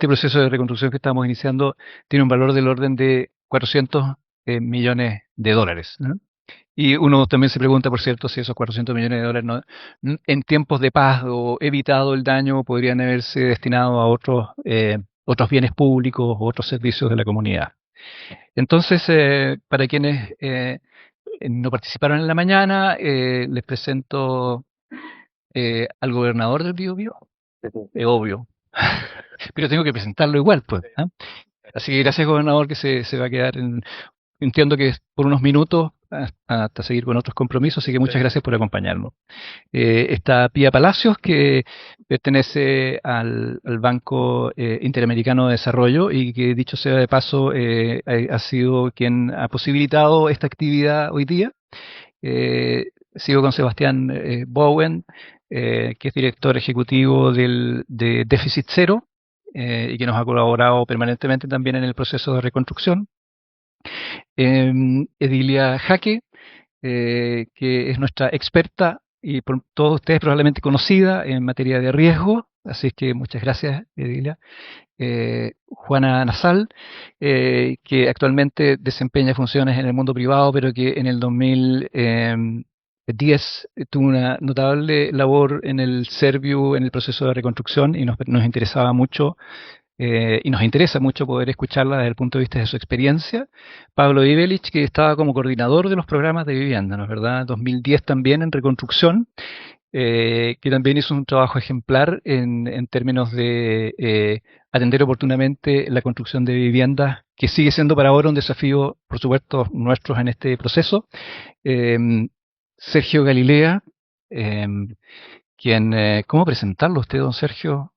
este proceso de reconstrucción que estamos iniciando tiene un valor del orden de 400 millones de dólares, ¿no? Y uno también se pregunta, por cierto, si esos 400 millones de dólares en tiempos de paz o evitado el daño podrían haberse destinado a otros bienes públicos o otros servicios de la comunidad. Entonces, para quienes no participaron en la mañana, les presento al gobernador del Biobío. Es obvio, pero tengo que presentarlo igual, pues. ¿Ah? Así que gracias, gobernador, que se va a quedar entiendo que es por unos minutos hasta seguir con otros compromisos, así que muchas gracias por acompañarnos. Está Pía Palacios, que pertenece al Banco Interamericano de Desarrollo y que, dicho sea de paso, ha sido quien ha posibilitado esta actividad hoy día. Sigo con Sebastián Bowen, que es director ejecutivo de Déficit Cero y que nos ha colaborado permanentemente también en el proceso de reconstrucción. Edilia Jaque, que es nuestra experta y por todos ustedes probablemente conocida en materia de riesgo, así que muchas gracias, Edilia. Juana Nasal, que actualmente desempeña funciones en el mundo privado, pero que en el 2010 tuvo una notable labor en el Serviu, en el proceso de reconstrucción, y nos interesaba mucho y nos interesa mucho poder escucharla desde el punto de vista de su experiencia. Pablo Ibelich, que estaba como coordinador de los programas de vivienda, ¿no es verdad? 2010 también en reconstrucción, que también hizo un trabajo ejemplar en términos de atender oportunamente la construcción de viviendas, que sigue siendo para ahora un desafío, por supuesto, nuestros en este proceso. Sergio Galilea, ¿cómo presentarlo a usted, don Sergio?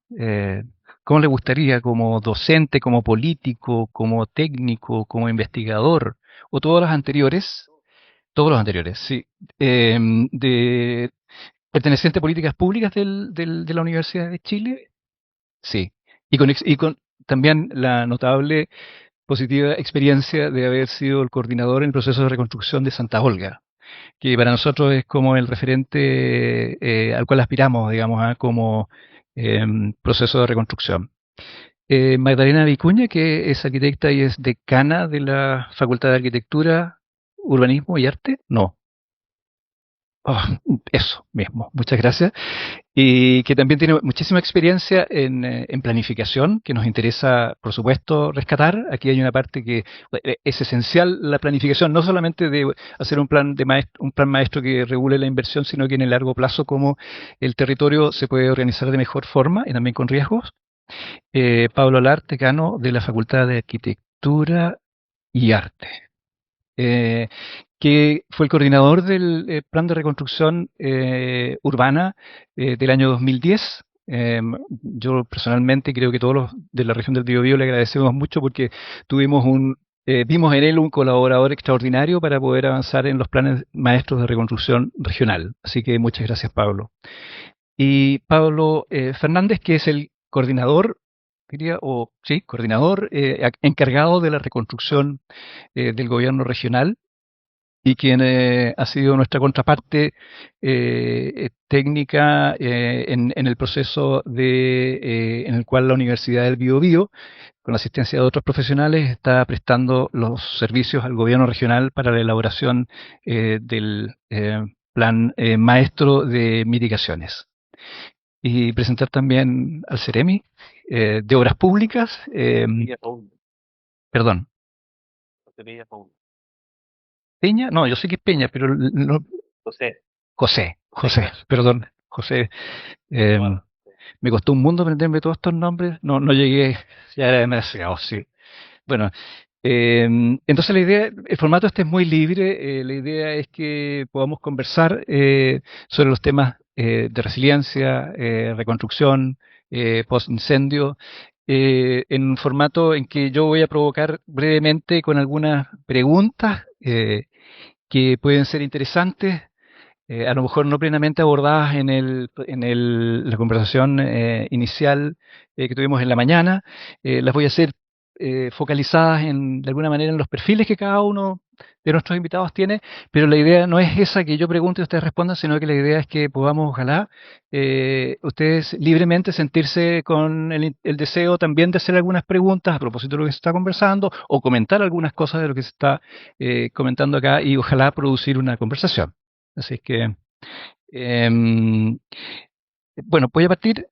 ¿Cómo le gustaría como docente, como político, como técnico, como investigador? ¿O todos los anteriores? Todos los anteriores, sí. De perteneciente a políticas públicas de la Universidad de Chile, sí. Y con también la notable positiva experiencia de haber sido el coordinador en el proceso de reconstrucción de Santa Olga, que para nosotros es como el referente al cual aspiramos, digamos, como proceso de reconstrucción. Magdalena Vicuña, que es arquitecta y es decana de la Facultad de Arquitectura, Urbanismo y Arte. No, eso mismo, muchas gracias. Y que también tiene muchísima experiencia en planificación, que nos interesa, por supuesto, rescatar. Aquí hay una parte que es esencial, la planificación, no solamente de hacer un plan maestro que regule la inversión, sino que en el largo plazo cómo el territorio se puede organizar de mejor forma y también con riesgos. Pablo Lart, decano de la Facultad de Arquitectura y Arte, eh, que fue el coordinador del plan de reconstrucción urbana del año 2010. Yo personalmente creo que todos los de la región del Biobío le agradecemos mucho porque vimos en él un colaborador extraordinario para poder avanzar en los planes maestros de reconstrucción regional. Así que muchas gracias, Pablo. Y Pablo Fernández, que es el coordinador, diría, o sí, coordinador encargado de la reconstrucción del gobierno regional y quien ha sido nuestra contraparte técnica en el proceso en el cual la Universidad del Biobío, con la asistencia de otros profesionales, está prestando los servicios al gobierno regional para la elaboración del plan maestro de mitigaciones. Y presentar también al CEREMI de Obras Públicas, perdón, Peña, no, yo sé que es Peña, pero José, perdón, José. eh, Me costó un mundo aprenderme todos estos nombres, no llegué, ya era demasiado, sí. Bueno, entonces el formato este es muy libre, la idea es que podamos conversar sobre los temas de resiliencia, reconstrucción, post-incendio, en un formato en que yo voy a provocar brevemente con algunas preguntas que pueden ser interesantes, a lo mejor no plenamente abordadas la conversación inicial que tuvimos en la mañana. Las voy a hacer focalizadas de alguna manera en los perfiles que cada uno de nuestros invitados tiene, pero la idea no es esa que yo pregunte y ustedes respondan, sino que la idea es que podamos, ojalá, ustedes libremente sentirse con el deseo también de hacer algunas preguntas a propósito de lo que se está conversando o comentar algunas cosas de lo que se está comentando acá y ojalá producir una conversación. Así es que, em, bueno, voy a partir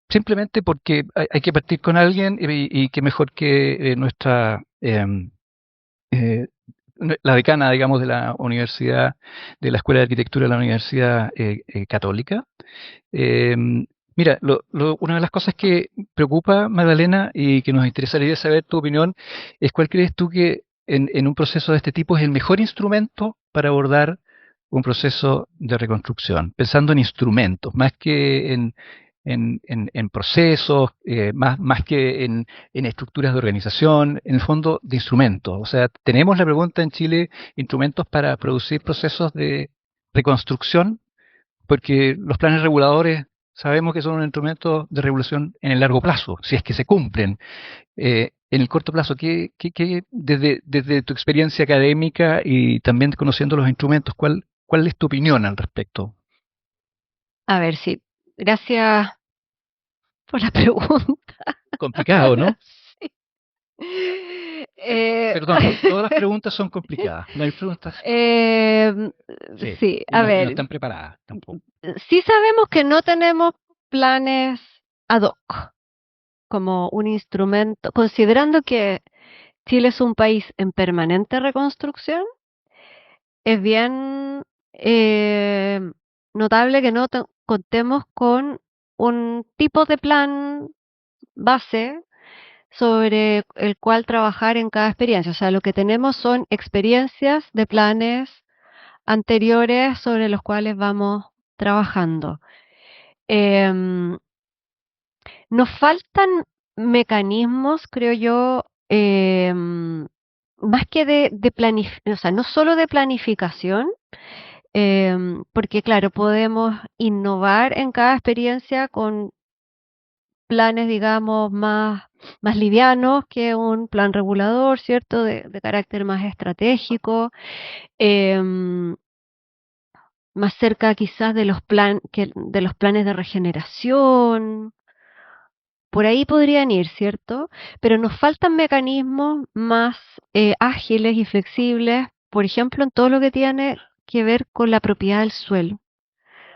simplemente porque hay que partir con alguien y qué mejor que nuestra eh, la decana, digamos, de la universidad, de la Escuela de Arquitectura de la Universidad Católica. Eh, Mira, una de las cosas que preocupa, Magdalena, y que nos interesaría saber tu opinión, es cuál crees tú que en un proceso de este tipo es el mejor instrumento para abordar un proceso de reconstrucción, pensando en instrumentos, más que en procesos, más que en estructuras de organización, en el fondo de instrumentos. O sea, tenemos la pregunta en Chile, instrumentos para producir procesos de reconstrucción porque los planes reguladores sabemos que son un instrumento de regulación en el largo plazo, si es que se cumplen. En el corto plazo, desde tu experiencia académica y también conociendo los instrumentos, cuál es tu opinión al respecto? A ver, sí. Gracias por la pregunta. Complicado, ¿no? Sí. Eh, Perdón, todas las preguntas son complicadas. No hay preguntas. em, Sí, sí, y a no ver, están preparadas tampoco. sí sabemos que no tenemos planes ad hoc como un instrumento, considerando que Chile es un país en permanente reconstrucción, es bien notable que no contemos con un tipo de plan base sobre el cual trabajar en cada experiencia. O sea, lo que tenemos son experiencias de planes anteriores sobre los cuales vamos trabajando. Em, Nos faltan mecanismos, creo yo, más que de o sea, no solo de planificación, porque claro, podemos innovar en cada experiencia con planes, digamos, más livianos que un plan regulador, ¿cierto? De carácter más estratégico, em, más cerca quizás de de los planes de regeneración. Por ahí podrían ir, ¿cierto? Pero nos faltan mecanismos más ágiles y flexibles, por ejemplo, en todo lo que tiene que ver con la propiedad del suelo,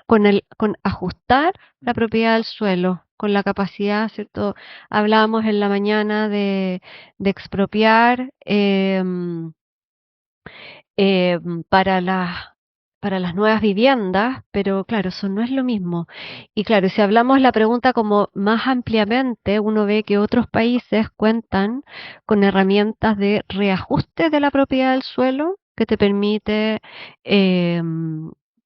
con ajustar la propiedad del suelo, con la capacidad, ¿cierto? Hablábamos en la mañana de expropiar eh, para para las nuevas viviendas, pero claro, eso no es lo mismo. Y claro, si hablamos la pregunta como más ampliamente, uno ve que otros países cuentan con herramientas de reajuste de la propiedad del suelo que te permite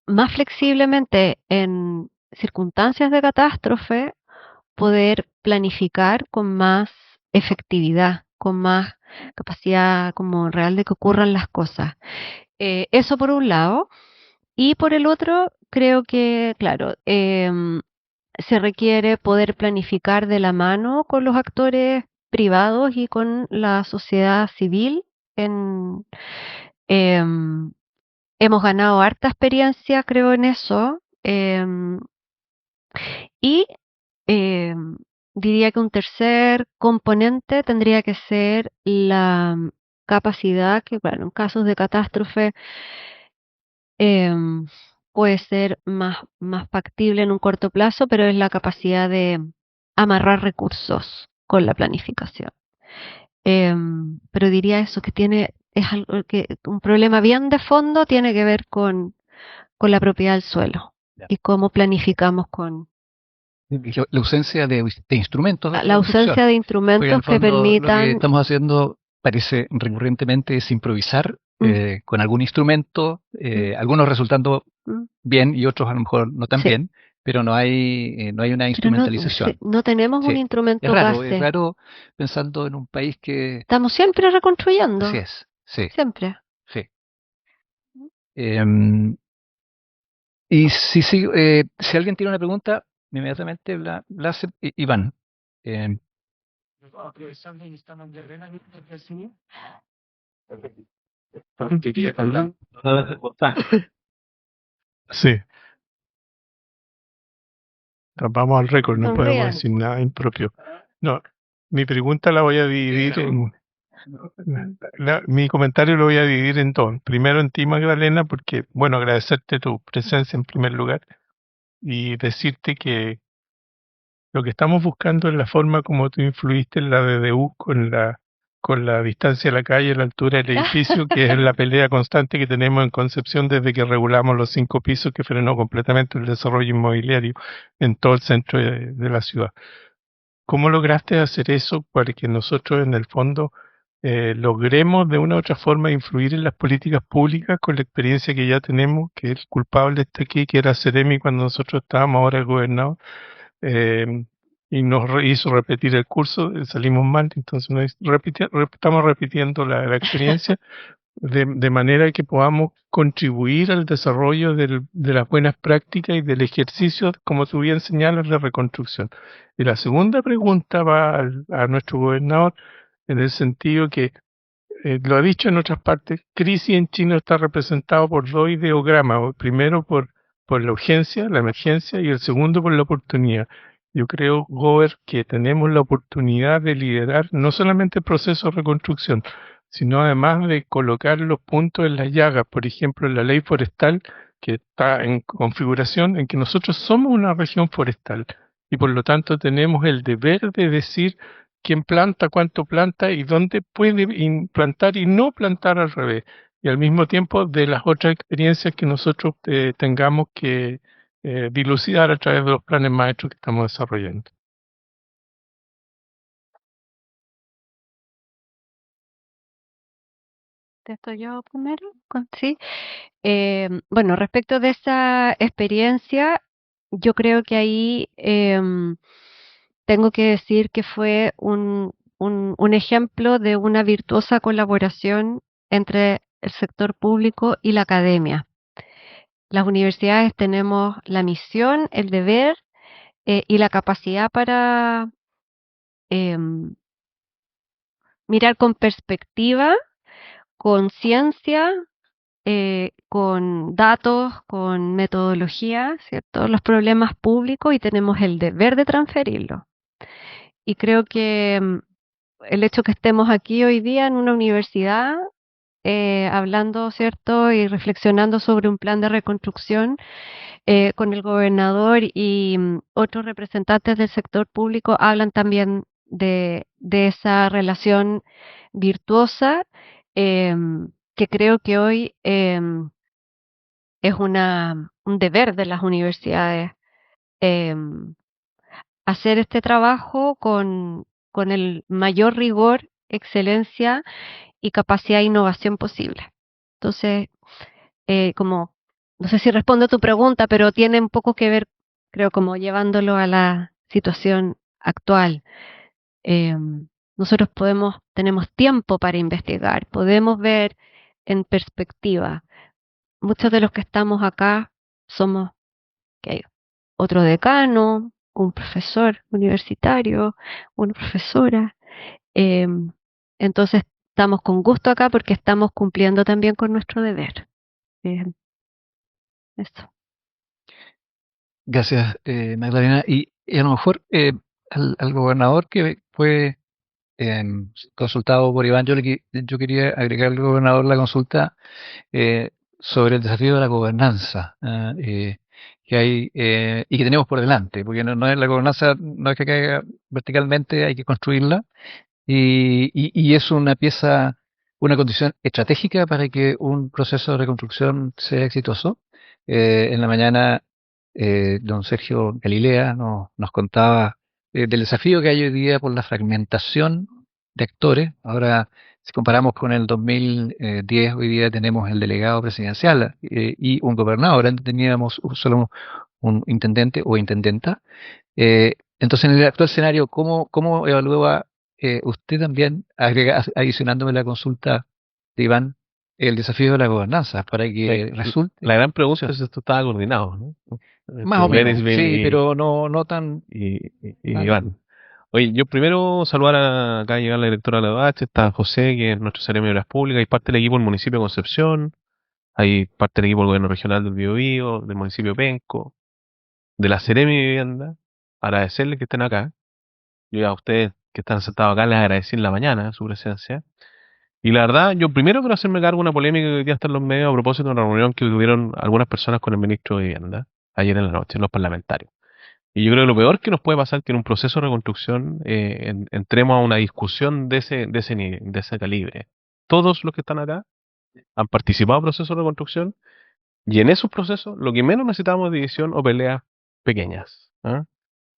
más flexiblemente en circunstancias de catástrofe poder planificar con más efectividad, con más capacidad como real de que ocurran las cosas. Eso por un lado. Y por el otro, creo que, claro, se requiere poder planificar de la mano con los actores privados y con la sociedad civil. En, em, Hemos ganado harta experiencia, creo, en eso. Y em, diría que un tercer componente tendría que ser la capacidad que, bueno, en casos de catástrofe em, puede ser más factible en un corto plazo, pero es la capacidad de amarrar recursos con la planificación. Pero diría eso, que es algo que un problema bien de fondo tiene que ver con la propiedad del suelo Ya. y cómo planificamos con La ausencia de instrumentos de la reconstrucción. ausencia de Porque en el instrumentos que fondo lo que permitan. estamos haciendo parece recurrentemente es improvisar Mm, con algún instrumento, mm, algunos resultando mm, bien y otros a lo mejor no tan sí, bien, pero no hay una pero no, sí, instrumentalización. no tenemos un Sí, instrumento es base. raro pensando en un país que Estamos siempre así reconstruyendo, es, sí, siempre. sí. Em, y si alguien tiene una pregunta, inmediatamente la hace Iván. Em, Sí, vamos al récord, no podemos Sonrían. decir nada impropio. No, mi pregunta la voy a dividir en... mi comentario lo voy a dividir en dos. Primero en ti, Magdalena, porque, bueno, agradecerte tu presencia en primer lugar y decirte que lo que estamos buscando es la forma como tú influiste en la DDU con la distancia de la calle, la altura del edificio, que es la pelea constante que tenemos en Concepción desde que regulamos los 5 pisos que frenó completamente el desarrollo inmobiliario en todo el centro de la ciudad. ¿Cómo lograste hacer eso para que nosotros en el fondo logremos de una u otra forma influir en las políticas públicas con la experiencia que ya tenemos, que el culpable está aquí, que era Ceremi cuando nosotros estábamos ahora gobernador, eh, y nos hizo repetir el curso, salimos mal, entonces estamos repitiendo la experiencia de manera que podamos contribuir al desarrollo de las buenas prácticas y del ejercicio, como tú bien señalas, de reconstrucción. Y la segunda pregunta va a nuestro gobernador en el sentido que, lo ha dicho en otras partes, crisis en China está representado por dos ideogramas, o primero por la urgencia, la emergencia, y el segundo por la oportunidad. Yo creo, Gober, que tenemos la oportunidad de liderar no solamente el proceso de reconstrucción, sino además de colocar los puntos en las llagas, por ejemplo, en la ley forestal, que está en configuración, en que nosotros somos una región forestal y por lo tanto tenemos el deber de decir quién planta, cuánto planta y dónde puede plantar y no plantar al revés. Y al mismo tiempo de las otras experiencias que nosotros tengamos que dilucidar a través de los planes maestros que estamos desarrollando. ¿Te estoy yo primero? Sí. Bueno, respecto de esa experiencia, yo creo que ahí tengo que decir que fue un ejemplo de una virtuosa colaboración entre el sector público y la academia. Las universidades tenemos la misión, el deber y la capacidad para em, mirar con perspectiva, con ciencia, con datos, con metodología, ¿cierto? Los problemas públicos y tenemos el deber de transferirlo. Y creo que el hecho que estemos aquí hoy día en una universidad hablando, ¿cierto? Y reflexionando sobre un plan de reconstrucción con el gobernador y otros representantes del sector público hablan también de esa relación virtuosa que creo que hoy es un deber de las universidades em, hacer este trabajo con el mayor rigor, excelencia y capacidad de innovación posible. Entonces, como, no sé si respondo a tu pregunta, pero tiene un poco que ver, creo, como llevándolo a la situación actual. Nosotros tenemos tiempo para investigar, podemos ver en perspectiva. Muchos de los que estamos acá somos que hay otro decano, un profesor universitario, una profesora. Entonces estamos con gusto acá porque estamos cumpliendo también con nuestro deber. Eso. Gracias, Magdalena. Y a lo mejor al gobernador que fue consultado por Iván, yo quería agregar al gobernador la consulta eh, sobre el desafío de la gobernanza que hay y que tenemos por delante, porque no es la gobernanza, no es que caiga verticalmente, hay que construirla y es una pieza, una condición estratégica para que un proceso de reconstrucción sea exitoso. En la mañana, don Sergio Galilea nos contaba del desafío que hay hoy día por la fragmentación de actores. Ahora, si comparamos con el 2010, hoy día tenemos el delegado presidencial y un gobernador. Antes teníamos solo un intendente o intendenta. Entonces, en el actual escenario, ¿cómo evalúa usted también, adicionándome la consulta de Iván, el desafío de la gobernanza para que resulte? La gran pregunta es si esto estaba coordinado, ¿no? Más o menos, Berisbin sí, pero no tan... y Iván. Oye, yo primero saludar acá llegar la directora de la UH, está José, que es nuestro secretario de Obras Públicas, hay parte del equipo del municipio de Concepción, hay parte del equipo del gobierno regional del Biobío, del municipio de Penco, de la Seremi de Vivienda, agradecerles que estén acá. Yo a ustedes que están sentados acá les agradecí en la mañana su presencia. Y la verdad, yo primero quiero hacerme cargo de una polémica que hoy día está en los medios a propósito de una reunión que tuvieron algunas personas con el ministro de Vivienda ayer en la noche, los parlamentarios. Y yo creo que lo peor que nos puede pasar es que en un proceso de reconstrucción entremos a una discusión de ese calibre. Todos los que están acá han participado en procesos de reconstrucción y en esos procesos lo que menos necesitamos es división o peleas pequeñas. ¿Ah?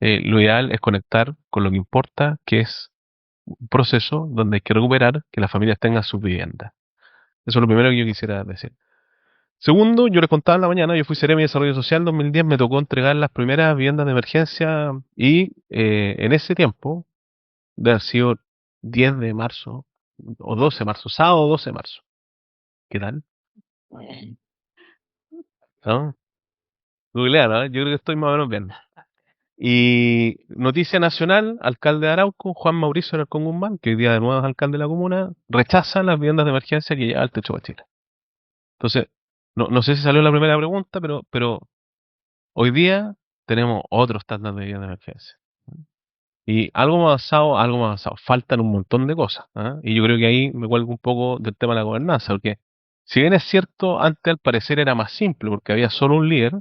Lo ideal es conectar con lo que importa, que es un proceso donde hay que recuperar que las familias tengan sus viviendas. Eso es lo primero que yo quisiera decir. Segundo, yo les contaba en la mañana, yo fui Seremi de Desarrollo Social en 2010, me tocó entregar las primeras viviendas de emergencia y en ese tiempo, de haber sido 10 de marzo o 12 de marzo, sábado 12 de marzo. ¿Qué tal? ¿No? Googlear, ¿no? Yo creo que estoy más o menos bien. Y noticia nacional, alcalde de Arauco, Juan Mauricio Alarcón Guzmán, que hoy día de nuevo es alcalde de la comuna, rechaza las viviendas de emergencia que lleva al techo de Chile. Entonces, no sé si salió la primera pregunta, pero hoy día tenemos otro estándar de vivienda de emergencia. Y algo más avanzado, algo más avanzado. Faltan un montón de cosas. ¿Ah? Y yo creo que ahí me cuelgo un poco del tema de la gobernanza, porque si bien es cierto, antes al parecer era más simple, porque había solo un líder,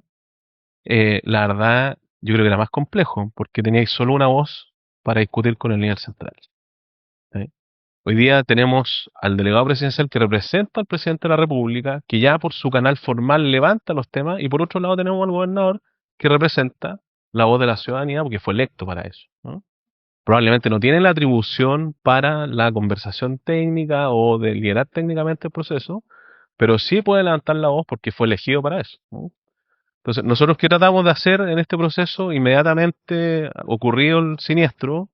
la verdad yo creo que era más complejo, porque teníais solo una voz para discutir con el líder central. ¿Sí? Hoy día tenemos al delegado presidencial que representa al presidente de la República, que ya por su canal formal levanta los temas, y por otro lado tenemos al gobernador que representa la voz de la ciudadanía, porque fue electo para eso. ¿No? Probablemente no tiene la atribución para la conversación técnica o de liderar técnicamente el proceso, pero sí puede levantar la voz porque fue elegido para eso. ¿No? Entonces, nosotros qué tratamos de hacer en este proceso, inmediatamente ocurrido el siniestro,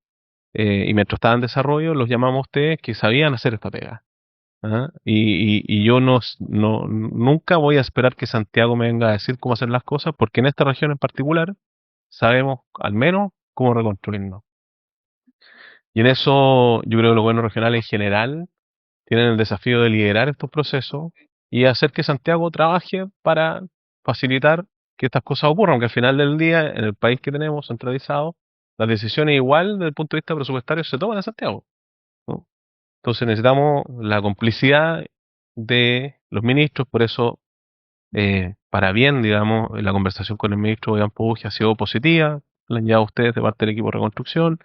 y mientras estaba en desarrollo, los llamamos a ustedes que sabían hacer esta pega. ¿Ah? Y yo nunca voy a esperar que Santiago me venga a decir cómo hacer las cosas, porque en esta región en particular sabemos al menos cómo reconstruirnos. Y en eso yo creo que los gobiernos regionales en general tienen el desafío de liderar estos procesos y hacer que Santiago trabaje para facilitar que estas cosas ocurran, aunque al final del día, en el país que tenemos centralizado, las decisiones igual desde el punto de vista presupuestario se toman en Santiago. ¿No? Entonces necesitamos la complicidad de los ministros, por eso, para bien, digamos, la conversación con el ministro Iván Puig ha sido positiva, la han llevado ustedes de parte del equipo de reconstrucción,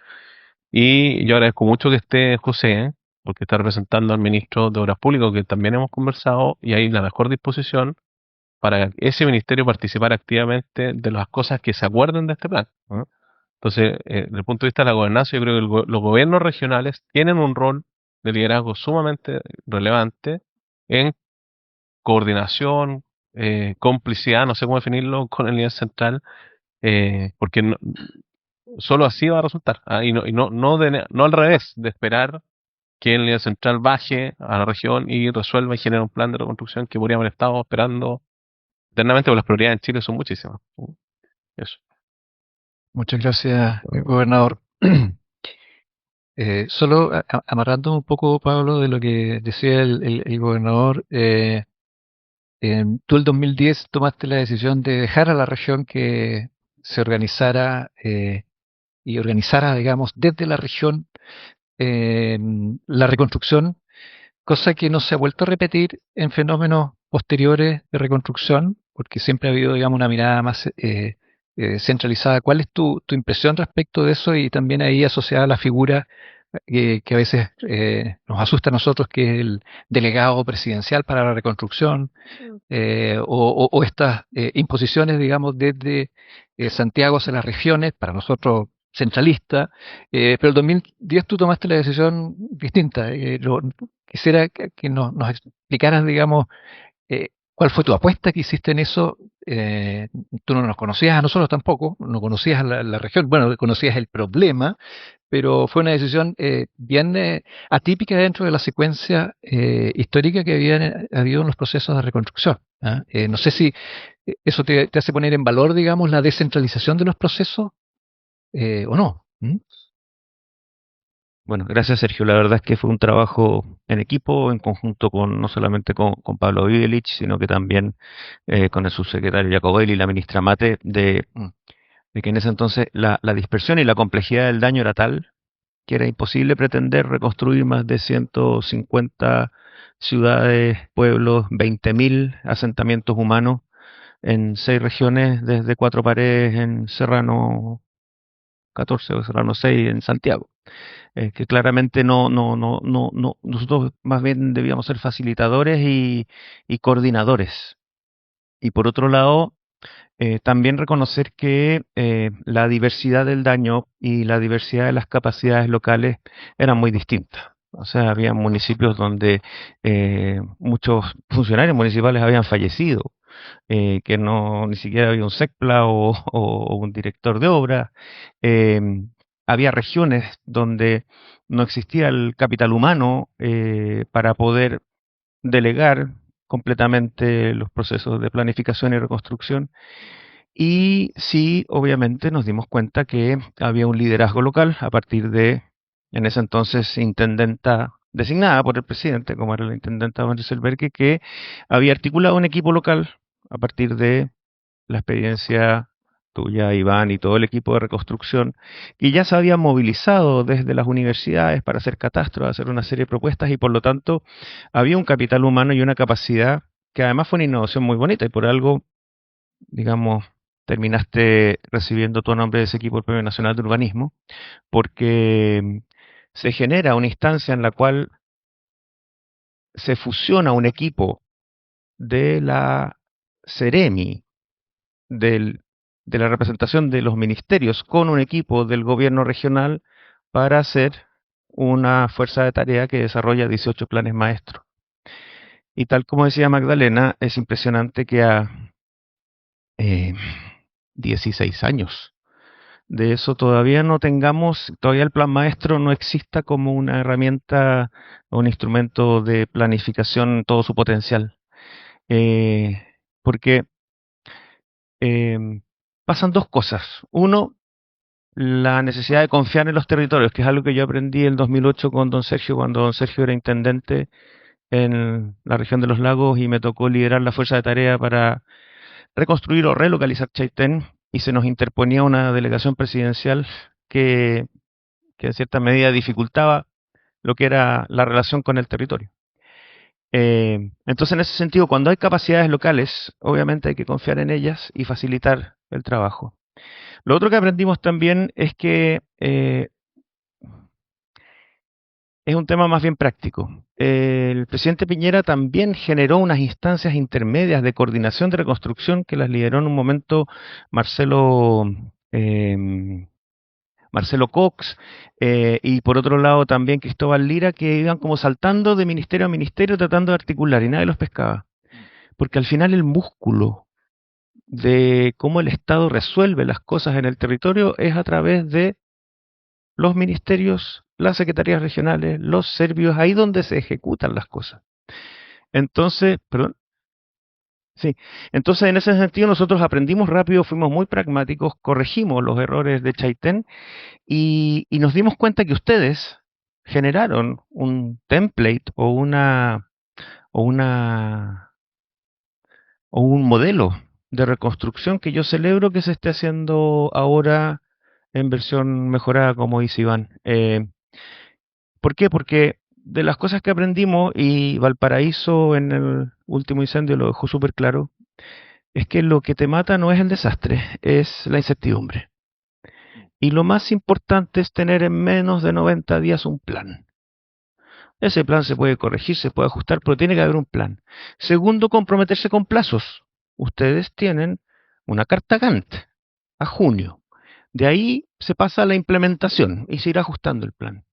y yo agradezco mucho que esté José, porque está representando al ministro de Obras Públicas, que también hemos conversado, y hay la mejor disposición para ese ministerio participar activamente de las cosas que se acuerden de este plan. ¿No? Entonces, desde el punto de vista de la gobernanza, yo creo que los gobiernos regionales tienen un rol de liderazgo sumamente relevante en coordinación, complicidad, no sé cómo definirlo, con el nivel central, porque solo así va a resultar. Y no al revés, de esperar que el líder central baje a la región y resuelva y genere un plan de reconstrucción que podríamos haber estado esperando eternamente, porque las prioridades en Chile son muchísimas. Eso. Muchas gracias, gobernador. Solo amarrando un poco, Pablo, de lo que decía el gobernador, tú el 2010 tomaste la decisión de dejar a la región que se organizara y organizara, digamos, desde la región la reconstrucción, cosa que no se ha vuelto a repetir en fenómenos posteriores de reconstrucción, porque siempre ha habido, digamos, una mirada más centralizada. ¿Cuál es tu impresión respecto de eso y también ahí asociada a la figura que a veces nos asusta a nosotros, que es el delegado presidencial para la reconstrucción, o estas imposiciones, digamos, desde Santiago hacia las regiones, para nosotros centralista, pero el 2010 tú tomaste la decisión distinta. Quisiera que nos explicaras, digamos, cuál fue tu apuesta que hiciste en eso. Tú no nos conocías a nosotros tampoco, no conocías la región, bueno, conocías el problema, pero fue una decisión bien atípica dentro de la secuencia histórica que había habido en los procesos de reconstrucción. ¿Ah? No sé si eso te hace poner en valor, digamos, la descentralización de los procesos o no. ¿Mm? Bueno, gracias Sergio. La verdad es que fue un trabajo en equipo, en conjunto con no solamente con Pablo Vivelich, sino que también con el subsecretario Jacobelli y la ministra Mate, de que en ese entonces la dispersión y la complejidad del daño era tal que era imposible pretender reconstruir más de 150 ciudades, pueblos, 20.000 asentamientos humanos en 6 regiones, desde Cuatro Paredes en Serrano 14 o Serrano 6 en Santiago. Que claramente nosotros más bien debíamos ser facilitadores y coordinadores. Y por otro lado, también reconocer que la diversidad del daño y la diversidad de las capacidades locales eran muy distintas. O sea, había municipios donde muchos funcionarios municipales habían fallecido, que no ni siquiera había un SECPLA o un director de obra. Eh, Había regiones donde no existía el capital humano para poder delegar completamente los procesos de planificación y reconstrucción. Y sí, obviamente nos dimos cuenta que había un liderazgo local a partir de, en ese entonces, intendenta designada por el presidente, como era la intendenta Maricel Berque, que había articulado un equipo local a partir de la experiencia tuya, Iván, y todo el equipo de reconstrucción, y ya se había movilizado desde las universidades para hacer catastro, hacer una serie de propuestas, y por lo tanto había un capital humano y una capacidad que además fue una innovación muy bonita, y por algo, digamos, terminaste recibiendo tu nombre de ese equipo del Premio Nacional de Urbanismo, porque se genera una instancia en la cual se fusiona un equipo de la Ceremi, del, de la representación de los ministerios con un equipo del gobierno regional para hacer una fuerza de tarea que desarrolla 18 planes maestros. Y tal como decía Magdalena, es impresionante que a 16 años de eso todavía no tengamos, todavía el plan maestro no exista como una herramienta o un instrumento de planificación en todo su potencial. Porque pasan dos cosas. Uno, la necesidad de confiar en los territorios, que es algo que yo aprendí en 2008 con don Sergio, cuando don Sergio era intendente en la región de los lagos y me tocó liderar la fuerza de tarea para reconstruir o relocalizar Chaitén, y se nos interponía una delegación presidencial que, que en cierta medida dificultaba lo que era la relación con el territorio. Entonces, en ese sentido, cuando hay capacidades locales, obviamente hay que confiar en ellas y facilitar el trabajo. Lo otro que aprendimos también es que es un tema más bien práctico. El presidente Piñera también generó unas instancias intermedias de coordinación de reconstrucción que las lideró en un momento Marcelo, Marcelo Cox, y por otro lado también Cristóbal Lira, que iban como saltando de ministerio a ministerio tratando de articular y nadie los pescaba. Porque al final el músculo de cómo el Estado resuelve las cosas en el territorio es a través de los ministerios, las secretarías regionales, los servicios, ahí donde se ejecutan las cosas. Entonces, perdón, sí, entonces en ese sentido nosotros aprendimos rápido, fuimos muy pragmáticos, corregimos los errores de Chaitén y nos dimos cuenta que ustedes generaron un template o una o un modelo de reconstrucción que yo celebro que se esté haciendo ahora en versión mejorada, como dice Iván. ¿Por qué? Porque de las cosas que aprendimos, y Valparaíso en el último incendio lo dejó súper claro, es que lo que te mata no es el desastre, es la incertidumbre. Y lo más importante es tener en menos de 90 días un plan. Ese plan se puede corregir, se puede ajustar, pero tiene que haber un plan. Segundo, comprometerse con plazos. Ustedes tienen una carta Gantt a junio. De ahí se pasa a la implementación y se irá ajustando el plan.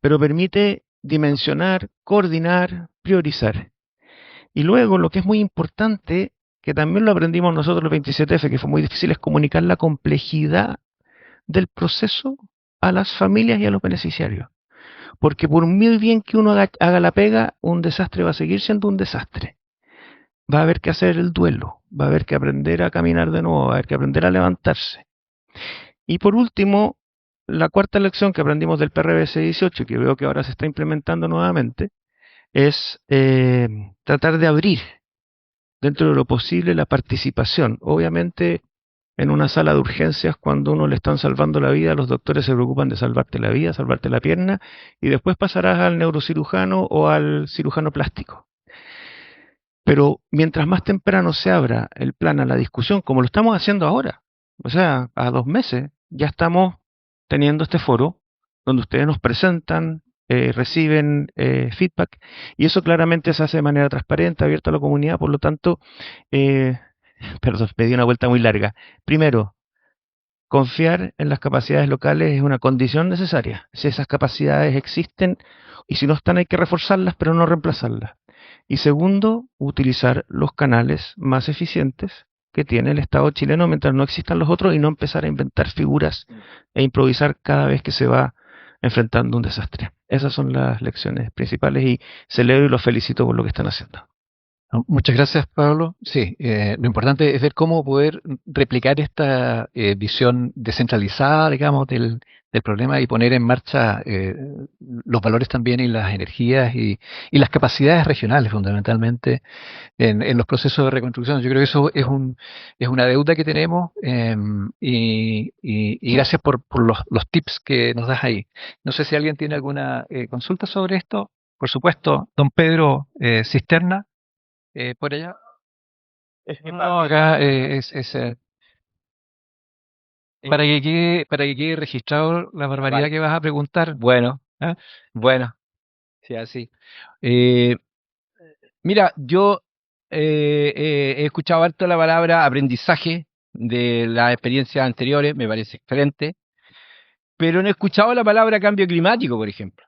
Pero permite dimensionar, coordinar, priorizar. Y luego, lo que es muy importante, que también lo aprendimos nosotros el 27F, que fue muy difícil, es comunicar la complejidad del proceso a las familias y a los beneficiarios. Porque por muy bien que uno haga la pega, un desastre va a seguir siendo un desastre. Va a haber que hacer el duelo, va a haber que aprender a caminar de nuevo, va a haber que aprender a levantarse. Y por último, la cuarta lección que aprendimos del PRBC 18, que veo que ahora se está implementando nuevamente, es tratar de abrir dentro de lo posible la participación. Obviamente, en una sala de urgencias, cuando uno le están salvando la vida, los doctores se preocupan de salvarte la vida, salvarte la pierna, y después pasarás al neurocirujano o al cirujano plástico. Pero mientras más temprano se abra el plan a la discusión, como lo estamos haciendo ahora, o sea, a 2 meses, ya estamos teniendo este foro donde ustedes nos presentan, reciben feedback, y eso claramente se hace de manera transparente, abierta a la comunidad, por lo tanto, eh, perdón, me di una vuelta muy larga. Primero, confiar en las capacidades locales es una condición necesaria. Si esas capacidades existen, y si no están, hay que reforzarlas, pero no reemplazarlas. Y segundo, utilizar los canales más eficientes que tiene el Estado chileno mientras no existan los otros y no empezar a inventar figuras e improvisar cada vez que se va enfrentando un desastre. Esas son las lecciones principales y celebro y los felicito por lo que están haciendo. Muchas gracias, Pablo. Sí, lo importante es ver cómo poder replicar esta visión descentralizada, digamos, del problema y poner en marcha los valores también y las energías y las capacidades regionales, fundamentalmente, en los procesos de reconstrucción. Yo creo que eso es una deuda que tenemos y gracias por los tips que nos das ahí. No sé si alguien tiene alguna consulta sobre esto. Por supuesto, don Pedro Cisterna. Por allá. No, acá para que quede registrado la barbaridad Vale. que vas a preguntar. Bueno, ¿Ah? bueno, sí, así. Mira, yo he escuchado harto la palabra aprendizaje de las experiencias anteriores, me parece excelente, pero no he escuchado la palabra cambio climático, por ejemplo.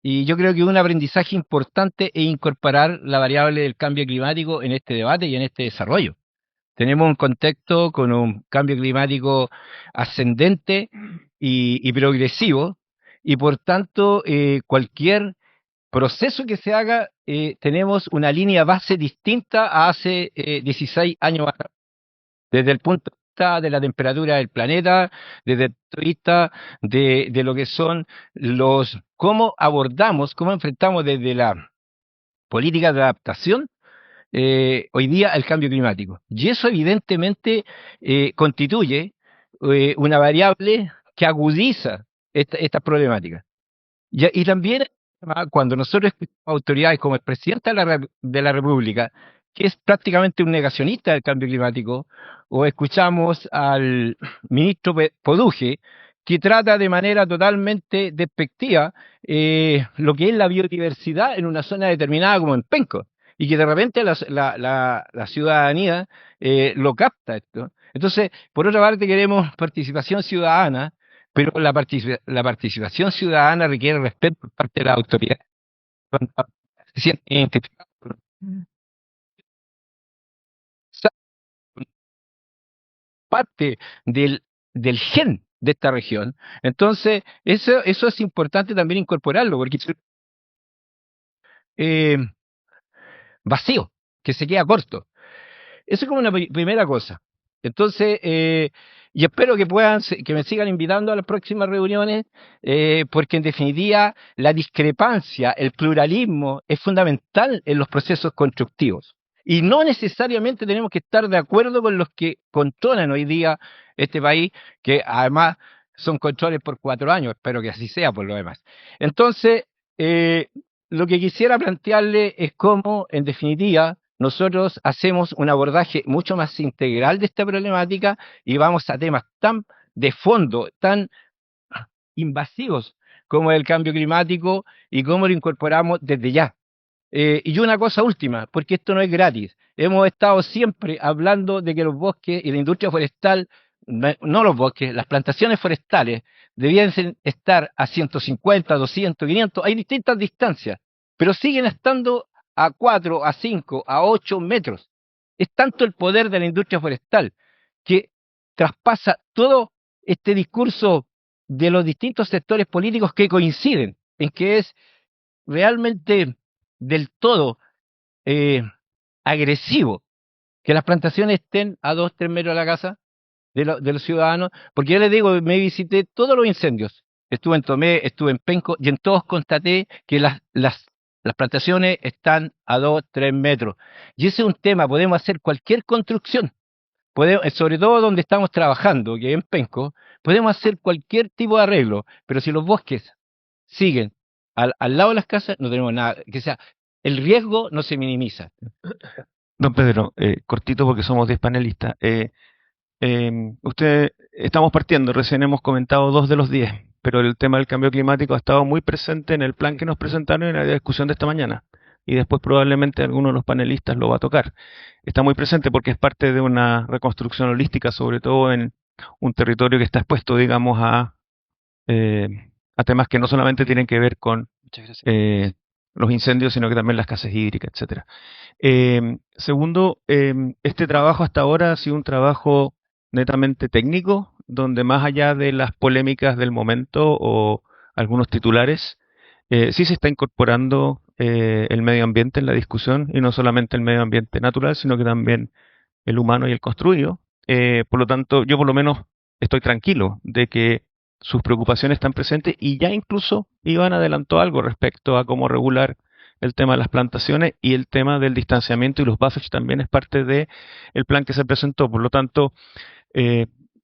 Y yo creo que un aprendizaje importante es incorporar la variable del cambio climático en este debate y en este desarrollo. Tenemos un contexto con un cambio climático ascendente y progresivo, y por tanto cualquier proceso que se haga, tenemos una línea base distinta a hace 16 años atrás, desde el punto de vista de la temperatura del planeta, desde el punto de vista de lo que son cómo abordamos, cómo enfrentamos desde la política de adaptación hoy día el cambio climático. Y eso evidentemente constituye una variable que agudiza estas problemáticas. Y también cuando nosotros escuchamos autoridades como el presidente de la República, que es prácticamente un negacionista del cambio climático, o escuchamos al ministro Poduje, que trata de manera totalmente despectiva lo que es la biodiversidad en una zona determinada como en Penco, y que de repente la ciudadanía lo capta esto. Entonces, por otra parte, queremos participación ciudadana, pero la participación ciudadana requiere respeto por parte de la autoridad. Cuando se sienten identificados con parte del gen de esta región, entonces eso es importante también incorporarlo, porque eh, vacío, que se queda corto. Eso es como una primera cosa. Entonces, y espero que que me sigan invitando a las próximas reuniones, porque en definitiva la discrepancia, el pluralismo es fundamental en los procesos constructivos. Y no necesariamente tenemos que estar de acuerdo con los que controlan hoy día este país, que además son controles por 4 años, espero que así sea por lo demás. Entonces, lo que quisiera plantearle es cómo, en definitiva, nosotros hacemos un abordaje mucho más integral de esta problemática y vamos a temas tan de fondo, tan invasivos como el cambio climático y cómo lo incorporamos desde ya. Y una cosa última, porque esto no es gratis. Hemos estado siempre hablando de que los bosques y la industria forestal, no los bosques, las plantaciones forestales debían estar a 150, 200, 500, hay distintas distancias, pero siguen estando a 4, a 5, a 8 metros. Es tanto el poder de la industria forestal que traspasa todo este discurso de los distintos sectores políticos que coinciden en que es realmente del todo agresivo que las plantaciones estén a 2, 3 metros de la casa, de los ciudadanos, porque yo les digo, me visité todos los incendios. Estuve en Tomé, estuve en Penco, y en todos constaté que las plantaciones están a 2, 3 metros. Y ese es un tema, podemos hacer cualquier construcción. Podemos, sobre todo donde estamos trabajando, que es en Penco, podemos hacer cualquier tipo de arreglo, pero si los bosques siguen al lado de las casas, no tenemos nada, que sea, el riesgo no se minimiza. Don Pedro, cortito porque somos 10 panelistas. Estamos partiendo, recién hemos comentado 2 de los 10, pero el tema del cambio climático ha estado muy presente en el plan que nos presentaron en la discusión de esta mañana. Y después probablemente alguno de los panelistas lo va a tocar. Está muy presente porque es parte de una reconstrucción holística, sobre todo en un territorio que está expuesto, digamos, a temas que no solamente tienen que ver con los incendios, sino que también la escasez hídrica, etcétera. Segundo, este trabajo hasta ahora ha sido un trabajo netamente técnico, donde más allá de las polémicas del momento o algunos titulares, sí se está incorporando el medio ambiente en la discusión, y no solamente el medio ambiente natural, sino que también el humano y el construido. Por lo tanto, yo por lo menos estoy tranquilo de que sus preocupaciones están presentes, y ya incluso Iván adelantó algo respecto a cómo regular el tema de las plantaciones, y el tema del distanciamiento y los buffers también es parte de el plan que se presentó. Por lo tanto,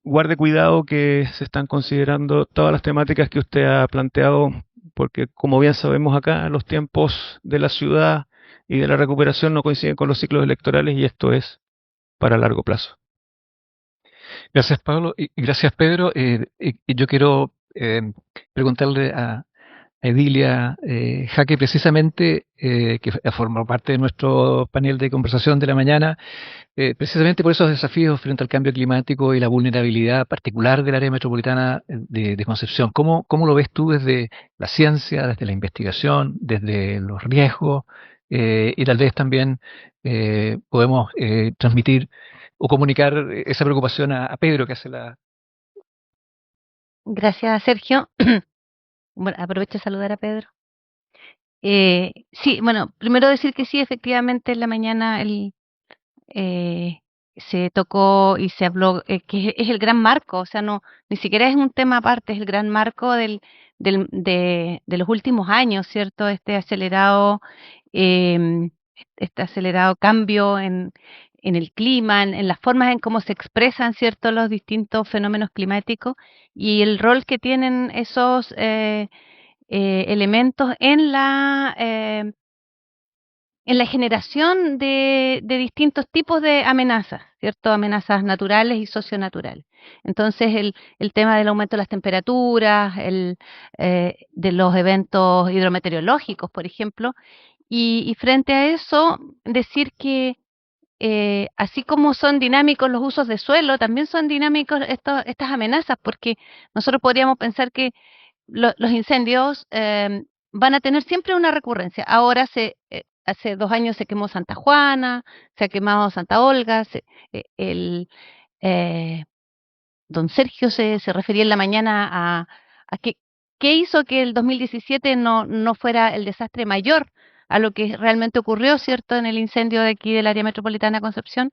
guarde cuidado que se están considerando todas las temáticas que usted ha planteado, porque como bien sabemos acá, los tiempos de la ciudad y de la recuperación no coinciden con los ciclos electorales, y esto es para largo plazo. Gracias, Pablo, y gracias, Pedro. Y yo quiero preguntarle a Edilia Jaque, precisamente, que forma parte de nuestro panel de conversación de la mañana, precisamente por esos desafíos frente al cambio climático y la vulnerabilidad particular del área metropolitana de Concepción. ¿Cómo lo ves tú desde la ciencia, desde la investigación, desde los riesgos? Y tal vez también podemos transmitir o comunicar esa preocupación a Pedro, que hace la... Gracias, Sergio. Bueno, aprovecho de saludar a Pedro. Sí, bueno, primero decir que sí, efectivamente en la mañana se tocó y se habló, que es el gran marco, o sea, no, ni siquiera es un tema aparte, es el gran marco de los últimos años, ¿cierto? Em, este acelerado cambio en el clima, en las formas en cómo se expresan, ¿cierto?, los distintos fenómenos climáticos, y el rol que tienen esos elementos en la generación de distintos tipos de amenazas, ¿cierto? Amenazas naturales y socionaturales. Entonces, el tema del aumento de las temperaturas, de los eventos hidrometeorológicos, por ejemplo, y frente a eso, decir que así como son dinámicos los usos de suelo, también son dinámicos estas amenazas, porque nosotros podríamos pensar que los incendios van a tener siempre una recurrencia. Ahora hace 2 años se quemó Santa Juana, se ha quemado Santa Olga, eh, don Sergio se refería en la mañana a qué hizo que el 2017 no fuera el desastre mayor a lo que realmente ocurrió, ¿cierto?, en el incendio de aquí del área metropolitana de Concepción.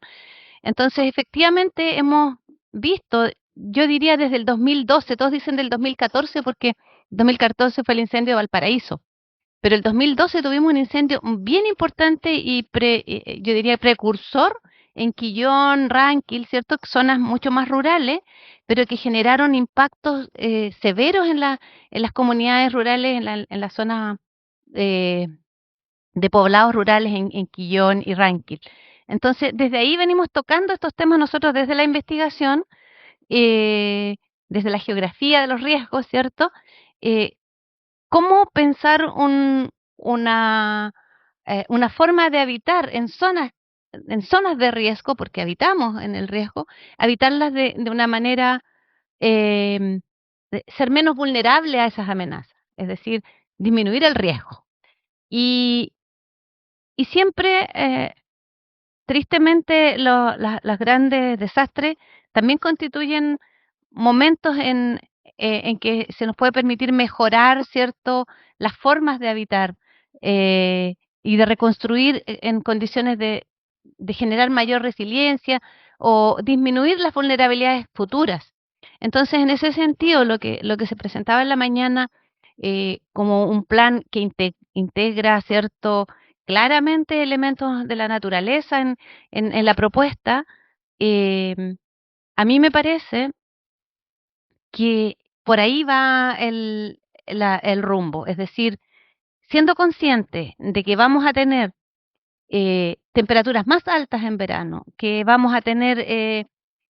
Entonces, efectivamente, hemos visto, yo diría desde el 2012, todos dicen del 2014 porque 2014 fue el incendio de Valparaíso, pero el 2012 tuvimos un incendio bien importante y yo diría precursor en Quillón, Ranquil, ¿cierto?, zonas mucho más rurales, pero que generaron impactos severos en las comunidades rurales, en la zona de poblados rurales en Quillón y Ranquil. Entonces, desde ahí venimos tocando estos temas nosotros desde la investigación, desde la geografía de los riesgos, ¿cierto? ¿Cómo pensar una forma de habitar en zonas de riesgo, porque habitamos en el riesgo, habitarlas de una manera, de ser menos vulnerable a esas amenazas, es decir, disminuir el riesgo. Y siempre, tristemente, los grandes desastres también constituyen momentos en que se nos puede permitir mejorar, ¿cierto?, las formas de habitar y de reconstruir en condiciones de generar mayor resiliencia o disminuir las vulnerabilidades futuras. Entonces, en ese sentido, lo que se presentaba en la mañana como un plan que integra, ¿cierto?, claramente elementos de la naturaleza en la propuesta, a mí me parece que por ahí va el rumbo. Es decir, siendo conscientes de que vamos a tener temperaturas más altas en verano, que vamos a tener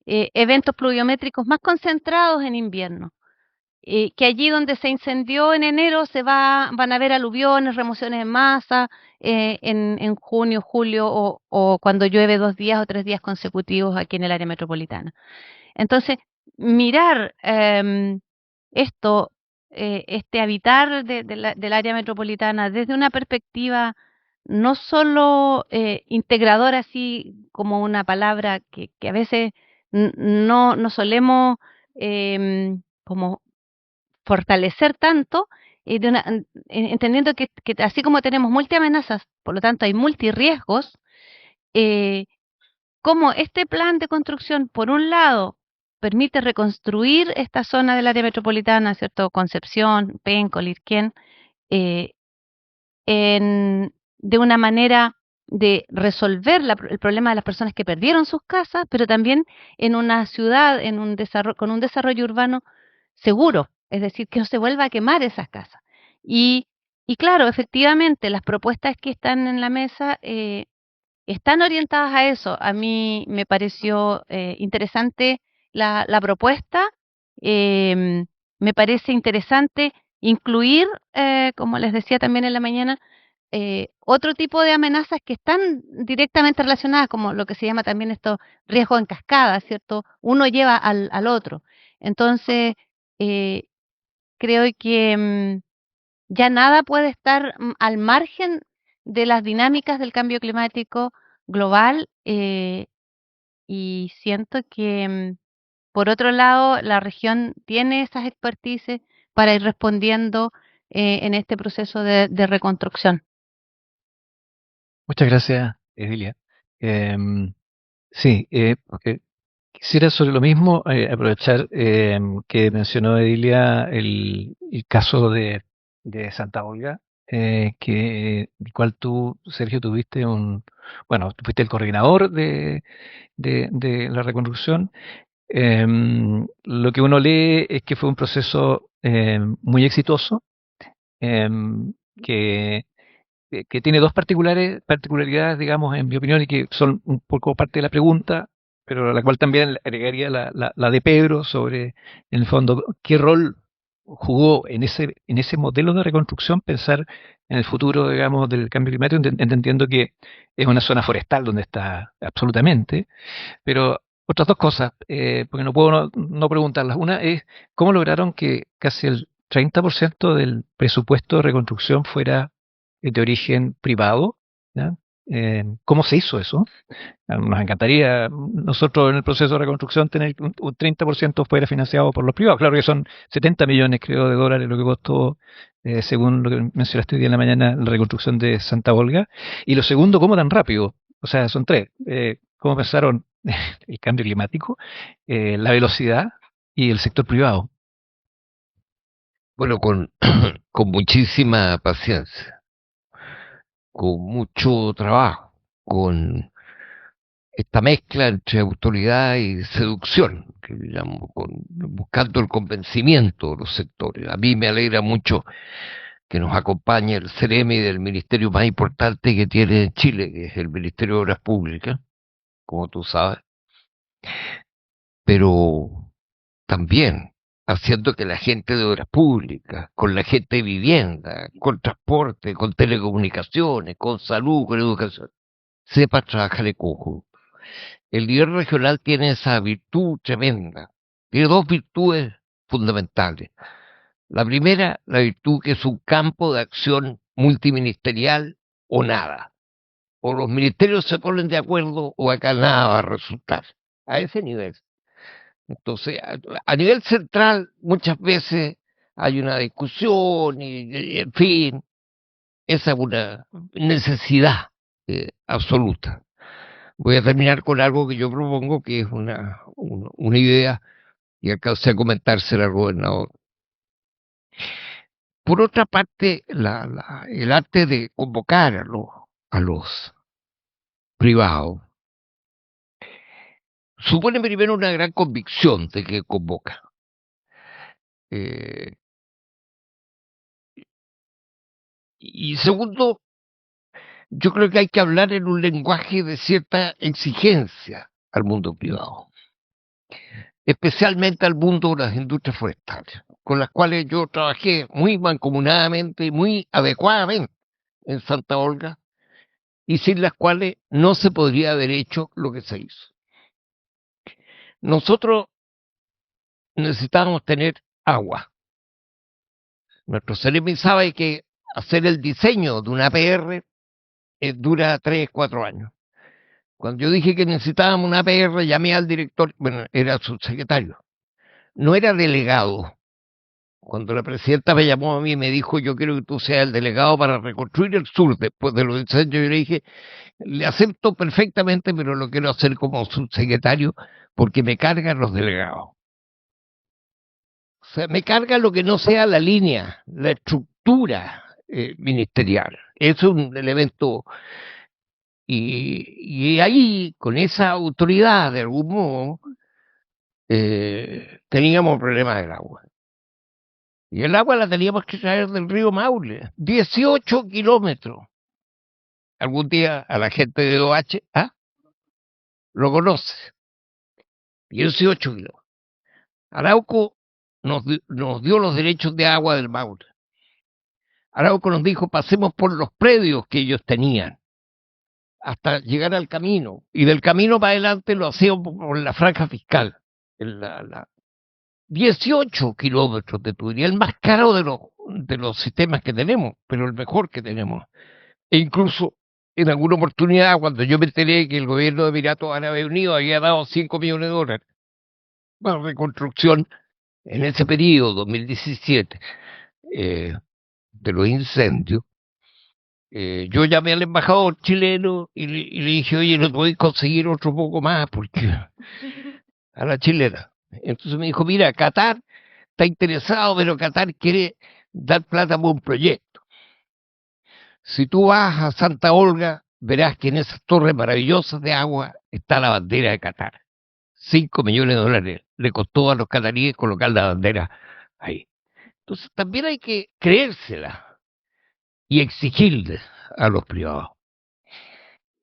eventos pluviométricos más concentrados en invierno, que allí donde se incendió en enero van a haber aluviones, remociones en masa en junio, julio o cuando llueve 2 días o 3 días consecutivos aquí en el área metropolitana. Entonces, mirar esto, este habitar del área metropolitana desde una perspectiva no solo integradora, así como una palabra que a veces no solemos como fortalecer tanto, entendiendo que así como tenemos multiamenazas, por lo tanto hay multirriesgos, como este plan de construcción, por un lado, permite reconstruir esta zona del área metropolitana, ¿cierto? Concepción, Penco, Lirquén, eh, de una manera de resolver el problema de las personas que perdieron sus casas, pero también en una ciudad, con un desarrollo urbano seguro, es decir, que no se vuelva a quemar esas casas. Y claro, efectivamente, las propuestas que están en la mesa están orientadas a eso. A mí me pareció interesante la propuesta. Me parece interesante incluir, como les decía también en la mañana, otro tipo de amenazas que están directamente relacionadas, como lo que se llama también esto riesgo en cascada, ¿cierto? Uno lleva al otro. Entonces, eh, creo que ya nada puede estar al margen de las dinámicas del cambio climático global y siento que, por otro lado, la región tiene esas expertices para ir respondiendo en este proceso de reconstrucción. Muchas gracias, Edilia. Sí, quisiera sobre lo mismo aprovechar que mencionó Edilia el caso de Santa Olga, el cual tú, Sergio, bueno, tú fuiste el coordinador de la reconstrucción. Lo que uno lee es que fue un proceso muy exitoso, em, que que tiene dos particularidades, digamos, en mi opinión, y que son un poco parte de la pregunta, pero a la cual también le agregaría la de Pedro sobre, en el fondo, qué rol jugó en ese modelo de reconstrucción pensar en el futuro, digamos, del cambio climático, entendiendo que es una zona forestal donde está absolutamente, pero otras dos cosas, porque no puedo no preguntarlas. Una es, ¿cómo lograron que casi el 30% del presupuesto de reconstrucción fuera de origen privado? ¿Ya? ¿Cómo se hizo eso? Nos encantaría nosotros en el proceso de reconstrucción tener un 30% fuera financiado por los privados. Claro que son 70 millones, creo, de dólares lo que costó, según lo que mencionaste hoy día en la mañana, la reconstrucción de Santa Olga. Y lo segundo, ¿cómo tan rápido? O sea, son tres. ¿Cómo pensaron el cambio climático, la velocidad y el sector privado? Bueno, con muchísima paciencia, con mucho trabajo, con esta mezcla entre autoridad y seducción, que llamo, buscando el convencimiento de los sectores. A mí me alegra mucho que nos acompañe el CEREMI del ministerio más importante que tiene Chile, que es el Ministerio de Obras Públicas, como tú sabes, pero también haciendo que la gente de obras públicas, con la gente de vivienda, con transporte, con telecomunicaciones, con salud, con educación, sepa trabajar en conjunto. El nivel regional tiene esa virtud tremenda. Tiene dos virtudes fundamentales. La primera, la virtud que es un campo de acción multiministerial o nada. O los ministerios se ponen de acuerdo o acá nada va a resultar. A ese nivel. Entonces, a nivel central, muchas veces hay una discusión y en fin, esa es una necesidad absoluta. Voy a terminar con algo que yo propongo, que es una idea, y alcancé a comentársela al gobernador. Por otra parte, el arte de convocar a los privados supone primero una gran convicción de que convoca. Eh, y segundo, yo creo que hay que hablar en un lenguaje de cierta exigencia al mundo privado, especialmente al mundo de las industrias forestales, con las cuales yo trabajé muy mancomunadamente y muy adecuadamente en Santa Olga, y sin las cuales no se podría haber hecho lo que se hizo. Nosotros necesitábamos tener agua. Nuestro CEREMI sabe que hacer el diseño de una APR dura 3, 4 años. Cuando yo dije que necesitábamos una APR, llamé al director, bueno, era subsecretario, no era delegado. Cuando la presidenta me llamó a mí y me dijo, yo quiero que tú seas el delegado para reconstruir el sur después de los diseños, yo le dije, le acepto perfectamente, pero lo quiero hacer como subsecretario porque me cargan los delegados. O sea, me carga lo que no sea la línea, la estructura ministerial. Es un elemento. Y ahí, con esa autoridad, de algún modo, teníamos problemas del agua. Y el agua la teníamos que traer del río Maule, 18 kilómetros. Algún día a la gente de OH, lo conoce, 18 kilómetros. Arauco nos dio los derechos de agua del Maule. Arauco nos dijo, pasemos por los predios que ellos tenían hasta llegar al camino, y del camino para adelante lo hacíamos por la franja fiscal, 18 kilómetros de tubería, el más caro de los sistemas que tenemos, pero el mejor que tenemos. E incluso en alguna oportunidad, cuando yo me enteré que el gobierno de Emiratos Árabes Unidos había dado $5 millones para reconstrucción en ese periodo, 2017, de los incendios, yo llamé al embajador chileno y le dije, oye, ¿no podéis conseguir otro poco más? Porque a la chilena. Entonces me dijo, mira, Qatar está interesado, pero Qatar quiere dar plata por un proyecto. Si tú vas a Santa Olga, verás que en esas torres maravillosas de agua está la bandera de Qatar. $5 millones le costó a los cataríes colocar la bandera ahí. Entonces también hay que creérsela y exigirle a los privados.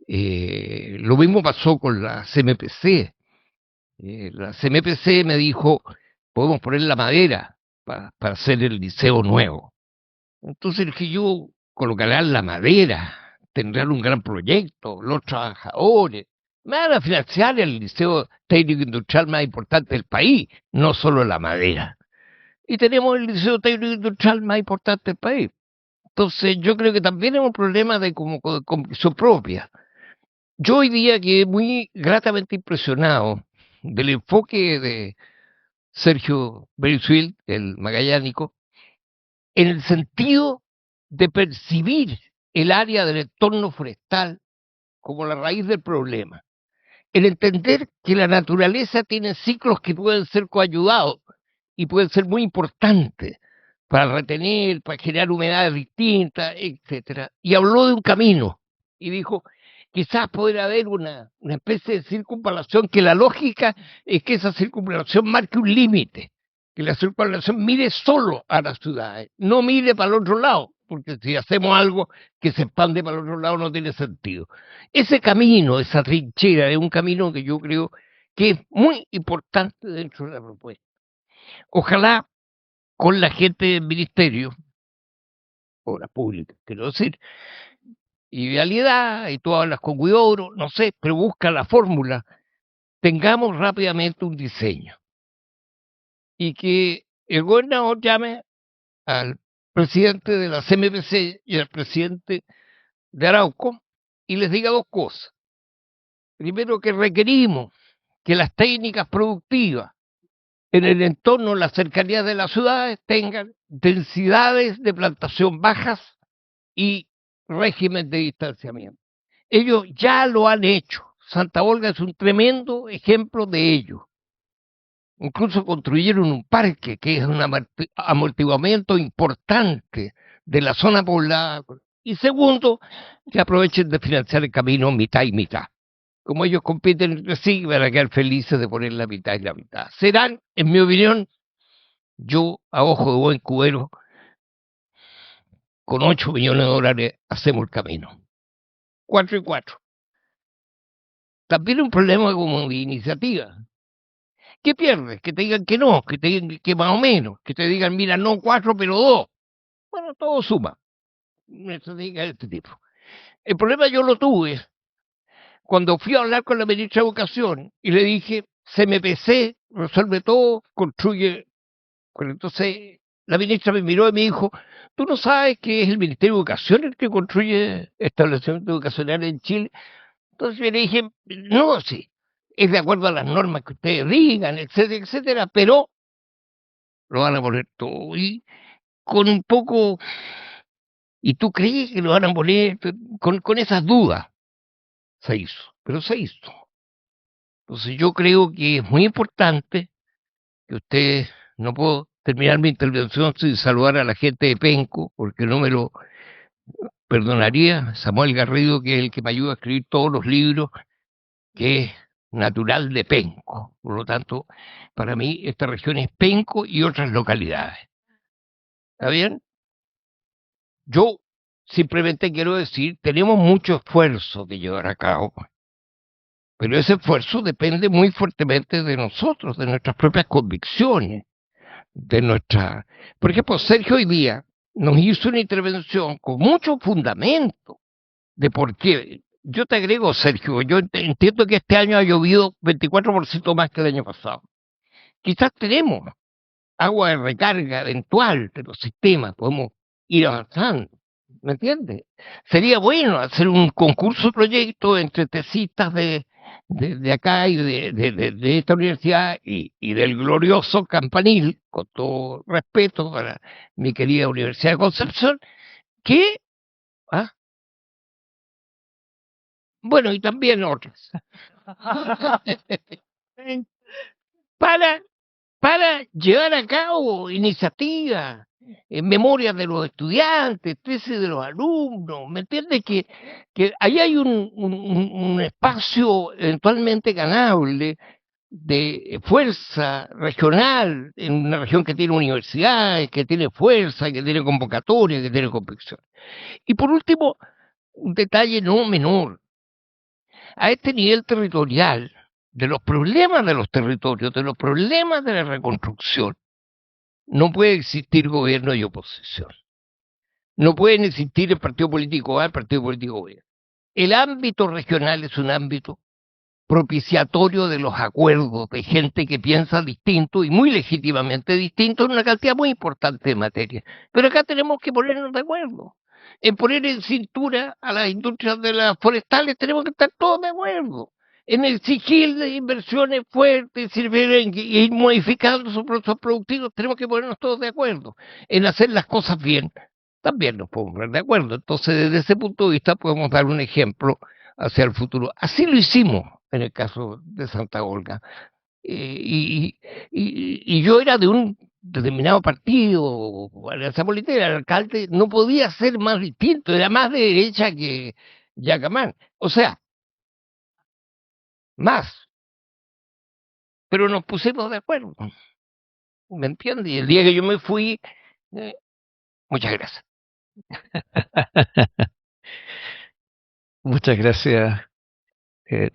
Lo mismo pasó con la CMPC. La CMPC me dijo, podemos poner la madera para hacer el liceo nuevo. Entonces dije yo, colocarán la madera, tendrán un gran proyecto, los trabajadores, me van a financiar el liceo técnico industrial más importante del país, no solo la madera. Y tenemos el liceo técnico industrial más importante del país. Entonces yo creo que también es un problema de convicción propia. Yo hoy día quedé muy gratamente impresionado del enfoque de Sergio Beriswil, el magallánico, en el sentido de percibir el área del entorno forestal como la raíz del problema. El entender que la naturaleza tiene ciclos que pueden ser coayudados y pueden ser muy importantes para retener, para generar humedades distintas, etcétera. Y habló de un camino y dijo, quizás podría haber una especie de circunvalación, que la lógica es que esa circunvalación marque un límite, que la circunvalación mire solo a las ciudades, no mire para el otro lado, porque si hacemos algo que se expande para el otro lado no tiene sentido. Ese camino, esa trinchera, es un camino que yo creo que es muy importante dentro de la propuesta. Ojalá con la gente del Ministerio, Obras Públicas, quiero decir, y Vialidad, y tú hablas con Huidobro, no sé, pero busca la fórmula, tengamos rápidamente un diseño. Y que el gobernador llame al presidente de la CMPC y al presidente de Arauco y les diga dos cosas. Primero, que requerimos que las técnicas productivas en el entorno, en las cercanías de las ciudades, tengan densidades de plantación bajas y régimen de distanciamiento. Ellos ya lo han hecho, Santa Olga es un tremendo ejemplo de ello. Incluso construyeron un parque que es un amortiguamiento importante de la zona poblada. Y segundo, que aprovechen de financiar el camino mitad y mitad. Como ellos compiten entre sí, van a quedar felices de poner la mitad y la mitad. Serán, en mi opinión, yo a ojo de buen cubero, con 8 millones de dólares hacemos el camino. 4 y 4. También un problema como de iniciativa. ¿Qué pierdes? Que te digan que no, que te digan que más o menos, que te digan, mira, no 4, pero 2. Bueno, todo suma. Eso diga este tipo. El problema yo lo tuve cuando fui a hablar con la ministra de Educación y le dije, CMPC resuelve todo, construye. Bueno, entonces la ministra me miró y me dijo, ¿tú no sabes que es el Ministerio de Educación el que construye establecimientos educacionales en Chile? Entonces yo le dije, no, sí, es de acuerdo a las normas que ustedes digan, etcétera, etcétera, pero lo van a poner todo. Y con un poco, ¿y tú crees que lo van a poner? Con esas dudas se hizo, pero se hizo. Entonces yo creo que es muy importante que ustedes, no puedo terminar mi intervención sin saludar a la gente de Penco, porque no me lo perdonaría, Samuel Garrido, que es el que me ayuda a escribir todos los libros, que es natural de Penco. Por lo tanto, para mí esta región es Penco y otras localidades. ¿Está bien? Yo simplemente quiero decir, tenemos mucho esfuerzo que llevar a cabo, pero ese esfuerzo depende muy fuertemente de nosotros, de nuestras propias convicciones, de nuestra... Por ejemplo, Sergio hoy día nos hizo una intervención con mucho fundamento de por qué. Yo te agrego, Sergio, yo entiendo que este año ha llovido 24% más que el año pasado. Quizás tenemos agua de recarga eventual de los sistemas, podemos ir avanzando, ¿me entiendes? Sería bueno hacer un concurso de proyectos entre tesistas de acá y de esta universidad y del glorioso Campanil, con todo respeto para mi querida Universidad de Concepción, que, bueno, y también otras, para llevar a cabo iniciativas, en memoria de los estudiantes, tesis de los alumnos, ¿me entiendes? Que ahí hay un espacio eventualmente ganable de fuerza regional, en una región que tiene universidades, que tiene fuerza, que tiene convocatoria, que tiene convicción. Y por último, un detalle no menor. A este nivel territorial, de los problemas de los territorios, de los problemas de la reconstrucción, no puede existir gobierno y oposición. No pueden existir el partido político A, el partido político B. El ámbito regional es un ámbito propiciatorio de los acuerdos de gente que piensa distinto y muy legítimamente distinto en una cantidad muy importante de materias. Pero acá tenemos que ponernos de acuerdo. En poner en cintura a las industrias de las forestales tenemos que estar todos de acuerdo. En exigir de inversiones fuertes y ir modificando sus procesos productivos, tenemos que ponernos todos de acuerdo. En hacer las cosas bien, también nos podemos poner de acuerdo. Entonces, desde ese punto de vista, podemos dar un ejemplo hacia el futuro. Así lo hicimos en el caso de Santa Olga. Y yo era de un determinado partido, Alianza Política, el alcalde no podía ser más distinto, era más de derecha que Yacamán. O sea, más. Pero nos pusimos de acuerdo. ¿Me entiendes? Y el día que yo me fui, muchas gracias. Muchas gracias.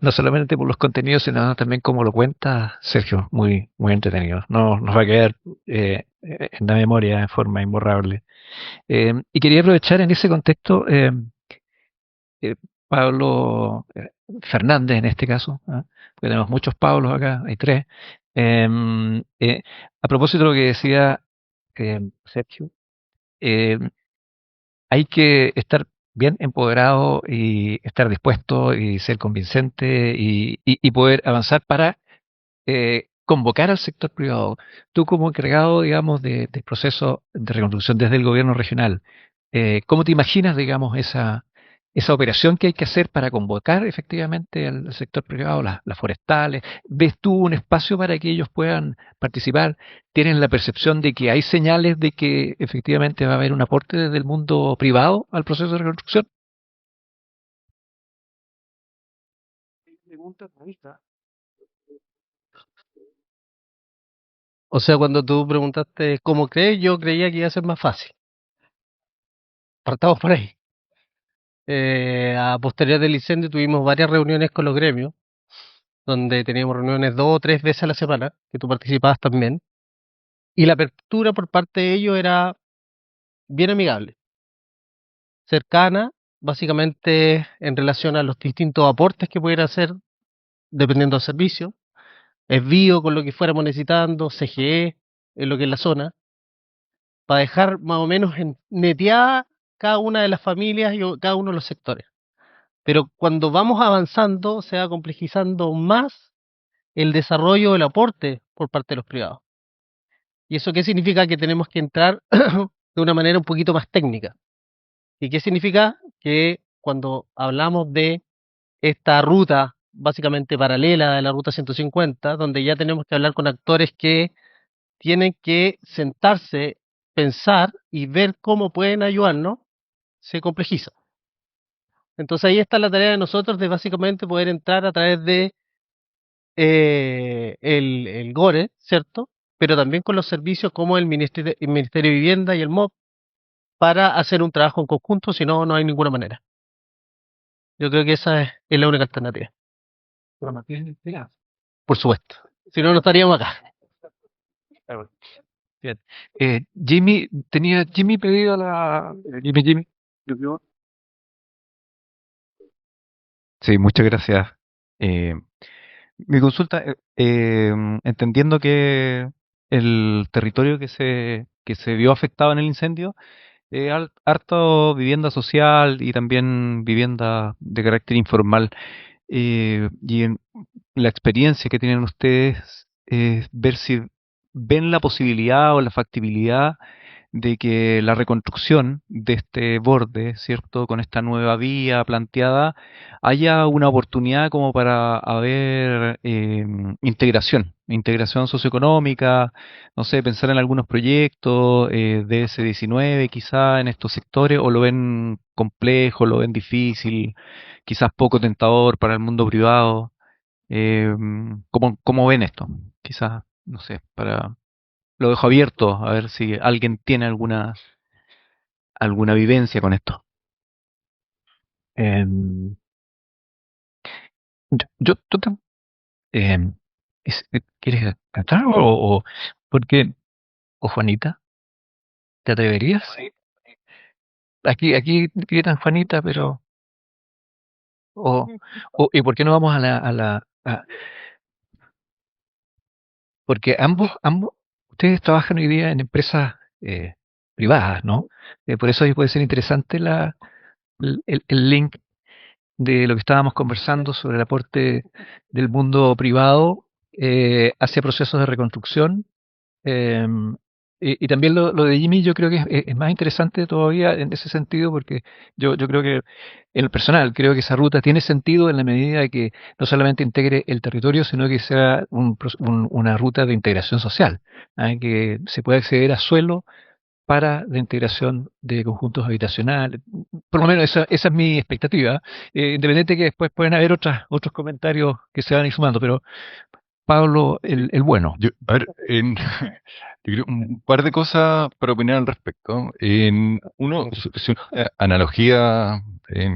No solamente por los contenidos, sino también como lo cuenta Sergio, muy, muy entretenido. Nos va a quedar en la memoria de forma imborrable. Y quería aprovechar en ese contexto, Pablo Fernández en este caso, porque tenemos muchos Pablos acá, hay 3. A propósito de lo que decía Sergio, hay que estar bien empoderado y estar dispuesto y ser convincente y poder avanzar para convocar al sector privado. Tú como encargado, digamos, del proceso de reconstrucción desde el gobierno regional, ¿cómo te imaginas, digamos, esa esa operación que hay que hacer para convocar efectivamente al sector privado, las forestales? ¿Ves tú un espacio para que ellos puedan participar? ¿Tienen la percepción de que hay señales de que efectivamente va a haber un aporte desde el mundo privado al proceso de reconstrucción? O sea, cuando tú preguntaste cómo crees, yo creía que iba a ser más fácil. Partamos por ahí. A posterior del incendio tuvimos varias reuniones con los gremios, donde teníamos reuniones 2 o 3 veces a la semana, que tú participabas también, y la apertura por parte de ellos era bien amigable, cercana, básicamente en relación a los distintos aportes que pudiera hacer dependiendo del servicio, bio con lo que fuéramos necesitando, CGE en lo que es la zona, para dejar más o menos neteada cada una de las familias y cada uno de los sectores. Pero cuando vamos avanzando, se va complejizando más el desarrollo del aporte por parte de los privados. ¿Y eso qué significa? Que tenemos que entrar de una manera un poquito más técnica. ¿Y qué significa? Que cuando hablamos de esta ruta básicamente paralela de la ruta 150, donde ya tenemos que hablar con actores que tienen que sentarse, pensar y ver cómo pueden ayudarnos, se complejiza. Entonces ahí está la tarea de nosotros de básicamente poder entrar a través de el GORE, ¿cierto? Pero también con los servicios como el Ministerio de Vivienda y el MOB para hacer un trabajo en conjunto, si no, no hay ninguna manera. Yo creo que esa es la única alternativa. Por supuesto. Si no, no estaríamos acá. Bien. Jimmy pedido Jimmy. Sí, muchas gracias. Mi consulta, entendiendo que el territorio que se vio afectado en el incendio, harto vivienda social y también vivienda de carácter informal. Y en la experiencia que tienen ustedes es ver si ven la posibilidad o la factibilidad de que la reconstrucción de este borde, ¿cierto? Con esta nueva vía planteada, haya una oportunidad como para haber integración socioeconómica, no sé, pensar en algunos proyectos de S19 quizá en estos sectores, o lo ven complejo, lo ven difícil, quizás poco tentador para el mundo privado. ¿Cómo ven esto? Quizás, no sé, lo dejo abierto a ver si alguien tiene alguna vivencia con esto. Em, yo em, ¿quieres cantar porque o Juanita? ¿Te atreverías? Aquí gritan Juanita, pero o, ¿y por qué no vamos porque ambos ustedes trabajan hoy día en empresas privadas, ¿no? Por eso ahí puede ser interesante el link de lo que estábamos conversando sobre el aporte del mundo privado hacia procesos de reconstrucción. eh, y también lo de Jimmy yo creo que es más interesante todavía en ese sentido, porque yo creo que en el personal creo que esa ruta tiene sentido en la medida de que no solamente integre el territorio, sino que sea una ruta de integración social, que se pueda acceder a suelo para la integración de conjuntos habitacionales. Por lo menos esa es mi expectativa. Independiente que después pueden haber otros comentarios que se van a ir sumando, pero Pablo, el bueno. A ver, yo creo un par de cosas para opinar al respecto. Si una analogía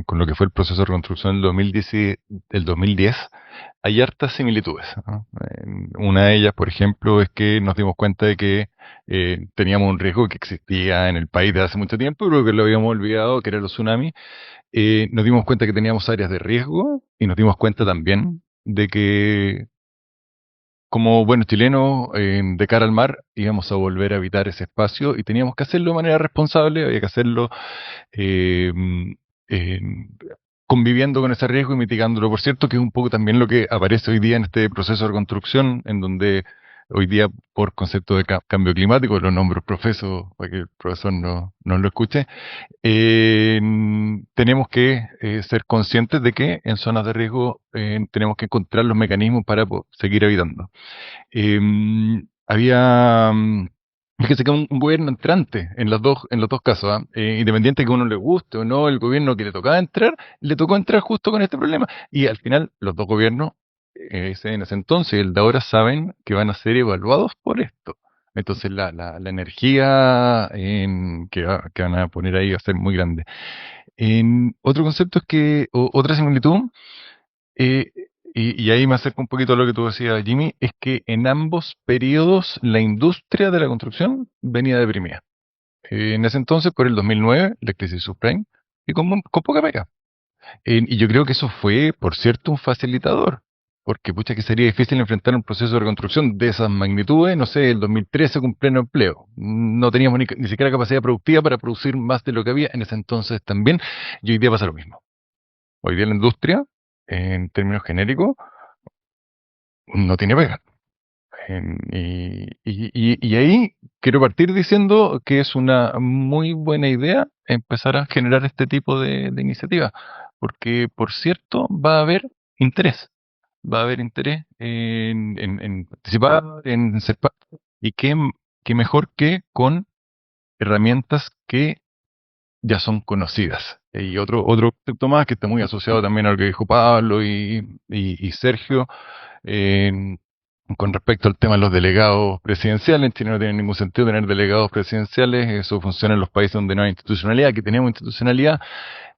con lo que fue el proceso de reconstrucción del 2010, hay hartas similitudes, ¿no? Una de ellas, por ejemplo, es que nos dimos cuenta de que teníamos un riesgo que existía en el país desde hace mucho tiempo, pero que lo habíamos olvidado, que era los tsunamis. Nos dimos cuenta que teníamos áreas de riesgo y nos dimos cuenta también de que como buenos chilenos, de cara al mar, íbamos a volver a habitar ese espacio y teníamos que hacerlo de manera responsable, había que hacerlo eh, eh, conviviendo con ese riesgo y mitigándolo. Por cierto, que es un poco también lo que aparece hoy día en este proceso de reconstrucción, en donde hoy día, por concepto de cambio climático, lo nombro profeso, para que el profesor no lo escuche, tenemos que ser conscientes de que en zonas de riesgo tenemos que encontrar los mecanismos para seguir habitando. Había, fíjese que un gobierno entrante en los dos casos, ¿ah? Independiente que a uno le guste o no, el gobierno que le tocaba entrar, le tocó entrar justo con este problema. Y al final, los dos gobiernos, ese en ese entonces y el de ahora, saben que van a ser evaluados por esto. Entonces la energía que van a poner ahí va a ser muy grande. Otro concepto es que, otra similitud, eh, y ahí me acerco un poquito a lo que tú decías, Jimmy, es que en ambos periodos la industria de la construcción venía deprimida. En ese entonces, por el 2009, la crisis subprime, y con poca pega. Y yo creo que eso fue, por cierto, un facilitador, porque pucha que sería difícil enfrentar un proceso de reconstrucción de esas magnitudes, no sé, el 2013 con pleno empleo. No teníamos ni siquiera capacidad productiva para producir más de lo que había en ese entonces también, y hoy día pasa lo mismo. Hoy día la industria, en términos genéricos, no tiene pega. Y ahí quiero partir diciendo que es una muy buena idea empezar a generar este tipo de iniciativas, porque por cierto va a haber interés, en participar, en ser parte, y qué mejor que con herramientas que ya son conocidas. Y otro concepto más que está muy asociado también a lo que dijo Pablo y Sergio, con respecto al tema de los delegados presidenciales. En Chile no tiene ningún sentido tener delegados presidenciales, eso funciona en los países donde no hay institucionalidad. Aquí tenemos institucionalidad,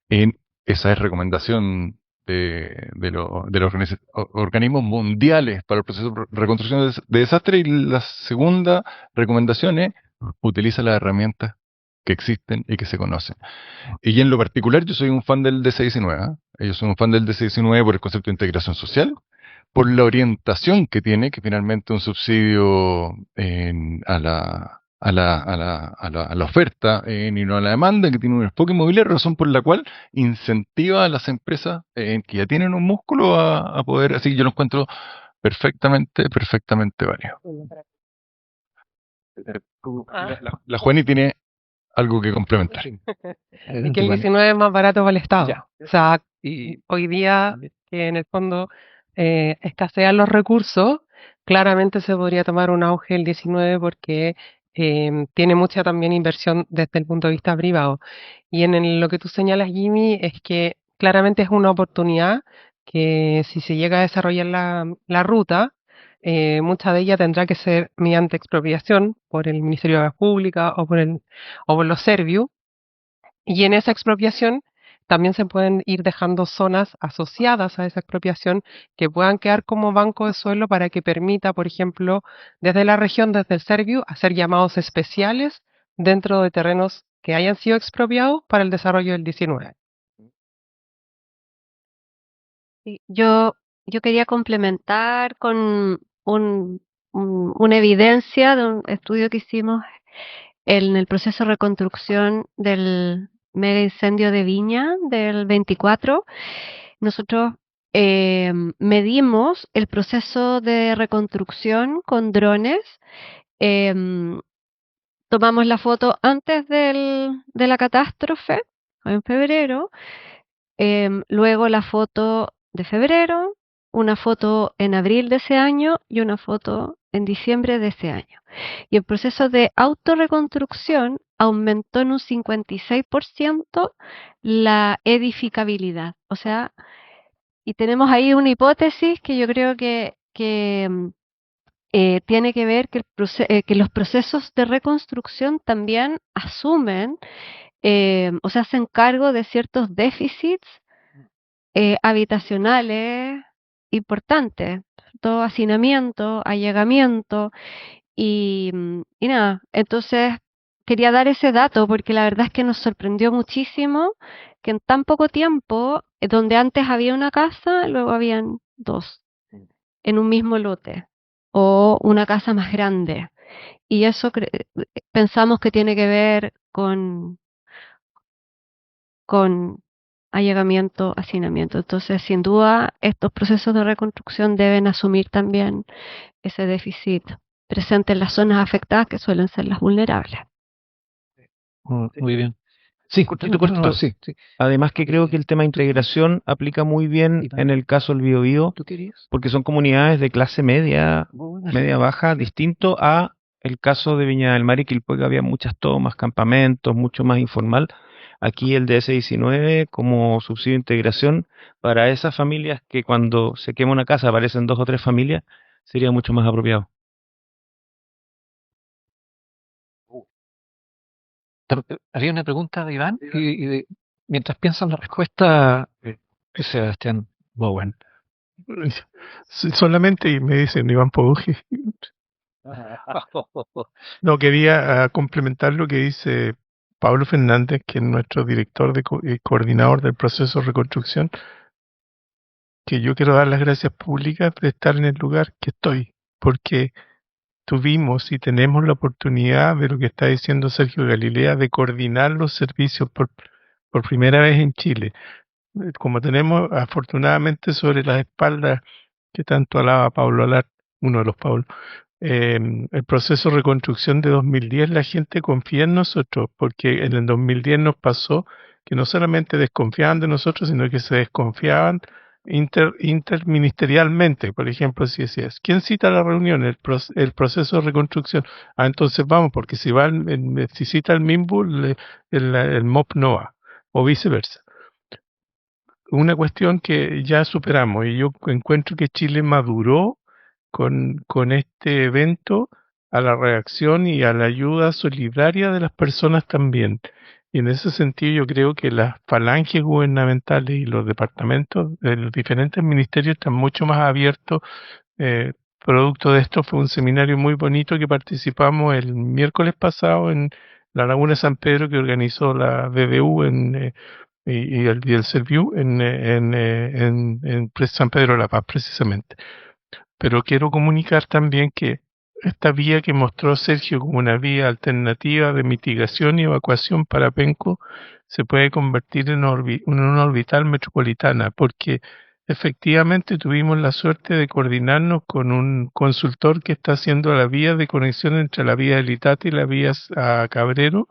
esa es recomendación de los organismos mundiales para el proceso de reconstrucción de desastre. Y la segunda recomendación es: utiliza las herramientas que existen y que se conocen. Y en lo particular, yo soy un fan del DC-19. ¿Ah? Yo soy un fan del DC-19 por el concepto de integración social, por la orientación que tiene, que finalmente un subsidio a la oferta y no a la demanda, que tiene un enfoque inmobiliario, razón por la cual incentiva a las empresas que ya tienen un músculo a poder, así que yo lo encuentro perfectamente válido. La Juani tiene algo que complementar. Es que el 19 es más barato para el Estado. Ya. O sea, hoy día, que en el fondo escasean los recursos, claramente se podría tomar un auge el 19 porque tiene mucha también inversión desde el punto de vista privado. Y lo que tú señalas, Jimmy, es que claramente es una oportunidad que si se llega a desarrollar la ruta, mucha de ella tendrá que ser mediante expropiación por el Ministerio de Obras Públicas o por los Serviu, y en esa expropiación también se pueden ir dejando zonas asociadas a esa expropiación que puedan quedar como banco de suelo para que permita, por ejemplo, desde la región, desde el Serviu, hacer llamados especiales dentro de terrenos que hayan sido expropiados para el desarrollo del 19. Sí, yo quería complementar con una evidencia de un estudio que hicimos en el proceso de reconstrucción del mega incendio de Viña del 24. Nosotros medimos el proceso de reconstrucción con drones. Tomamos la foto antes de la catástrofe, en febrero, luego la foto de febrero, una foto en abril de ese año y una foto en diciembre de ese año. Y el proceso de autorreconstrucción aumentó en un 56% la edificabilidad. O sea, y tenemos ahí una hipótesis que yo creo que tiene que ver que los procesos de reconstrucción también asumen o se hacen cargo de ciertos déficits habitacionales importantes, todo hacinamiento, allegamiento y nada. Entonces quería dar ese dato porque la verdad es que nos sorprendió muchísimo que en tan poco tiempo, donde antes había una casa, luego habían dos en un mismo lote o una casa más grande. Y eso pensamos que tiene que ver con allegamiento, hacinamiento. Entonces, sin duda, estos procesos de reconstrucción deben asumir también ese déficit presente en las zonas afectadas, que suelen ser las vulnerables. Muy bien. Sí, Cortito, no, no, cortito. sí, sí. Además que creo que el tema de integración aplica muy bien en el caso del Biobío, ¿Tú querías? porque son comunidades de clase media, media baja, distinto a el caso de Viña del Mar y Quilpué, que había muchas tomas, campamentos, mucho más informal. Aquí el DS-19 como subsidio de integración para esas familias que cuando se quema una casa aparecen 2 o 3 familias, sería mucho más apropiado. Había una pregunta de Iván mientras piensan la respuesta, Sebastián Bowen. Solamente, y me dicen Iván Poduje. No, quería complementar lo que dice Pablo Fernández, que es nuestro director y coordinador del proceso de reconstrucción, que yo quiero dar las gracias públicas de estar en el lugar que estoy, porque tuvimos y tenemos la oportunidad de lo que está diciendo Sergio Galilea, de coordinar los servicios por primera vez en Chile. Como tenemos afortunadamente sobre las espaldas que tanto alaba Pablo Alar, uno de los Pablos, el proceso de reconstrucción de 2010, la gente confía en nosotros, porque en el 2010 nos pasó que no solamente desconfiaban de nosotros, sino que se desconfiaban interministerialmente. Por ejemplo, si decías, ¿quién cita la reunión? El proceso de reconstrucción. Ah, entonces vamos, porque si va si cita el MIMBU, el MOP no va, o viceversa. Una cuestión que ya superamos, y yo encuentro que Chile maduró con este evento a la reacción y a la ayuda solidaria de las personas también. Y en ese sentido yo creo que las falanges gubernamentales y los departamentos de los diferentes ministerios están mucho más abiertos. Producto de esto fue un seminario muy bonito que participamos el miércoles pasado en la Laguna de San Pedro, que organizó la DDU y el Serviu en San Pedro de la Paz, precisamente. Pero quiero comunicar también que esta vía que mostró Sergio como una vía alternativa de mitigación y evacuación para Penco se puede convertir en una orbital metropolitana, porque efectivamente tuvimos la suerte de coordinarnos con un consultor que está haciendo la vía de conexión entre la vía del Itate y la vía a Cabrero,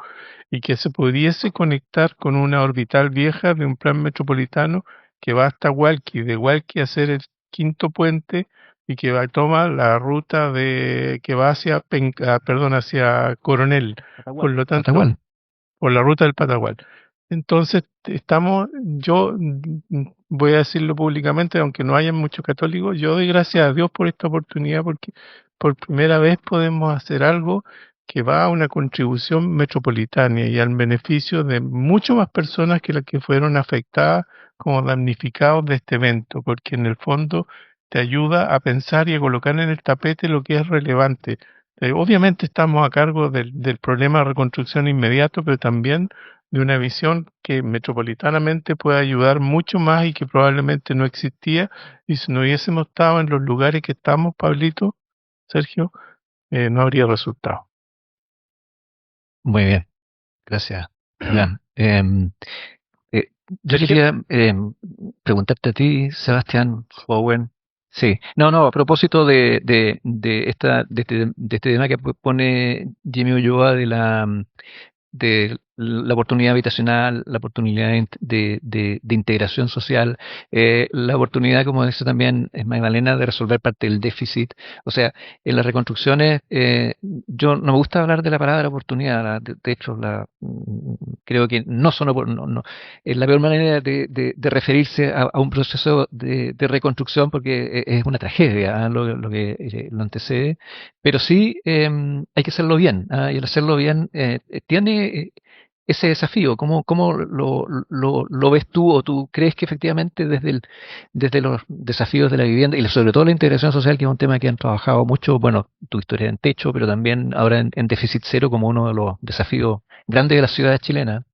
y que se pudiese conectar con una orbital vieja de un plan metropolitano que va hasta Hualqui, de Hualqui a hacer el quinto puente y que toma la ruta que va hacia hacia Coronel, por lo tanto, Patagual. por la ruta del Patagual. Entonces, yo voy a decirlo públicamente, aunque no haya muchos católicos, yo doy gracias a Dios por esta oportunidad, porque por primera vez podemos hacer algo que va a una contribución metropolitana y al beneficio de mucho más personas que las que fueron afectadas como damnificados de este evento, porque en el fondo te ayuda a pensar y a colocar en el tapete lo que es relevante. Obviamente estamos a cargo del problema de reconstrucción inmediato, pero también de una visión que metropolitanamente puede ayudar mucho más y que probablemente no existía, y si no hubiésemos estado en los lugares que estamos, Pablito, Sergio, no habría resultado. Muy bien, gracias, Iván. Yo quería preguntarte a ti, Sebastián Bowen. Sí, no, a propósito de este tema que pone Jimmy Ulloa de la oportunidad habitacional, la oportunidad de integración social, la oportunidad, como dice también Magdalena, de resolver parte del déficit. O sea, en las reconstrucciones, yo no me gusta hablar de la palabra oportunidad, de hecho, creo que no son es la peor manera de referirse a un proceso de reconstrucción, porque es una tragedia, lo que lo antecede, pero sí hay que hacerlo bien, y al hacerlo bien tiene ese desafío. ¿Cómo lo ves tú, o tú crees que efectivamente desde los desafíos de la vivienda y sobre todo la integración social, que es un tema que han trabajado mucho, bueno, tu historia en techo, pero también ahora en déficit cero, como uno de los desafíos grandes de las ciudades chilenas?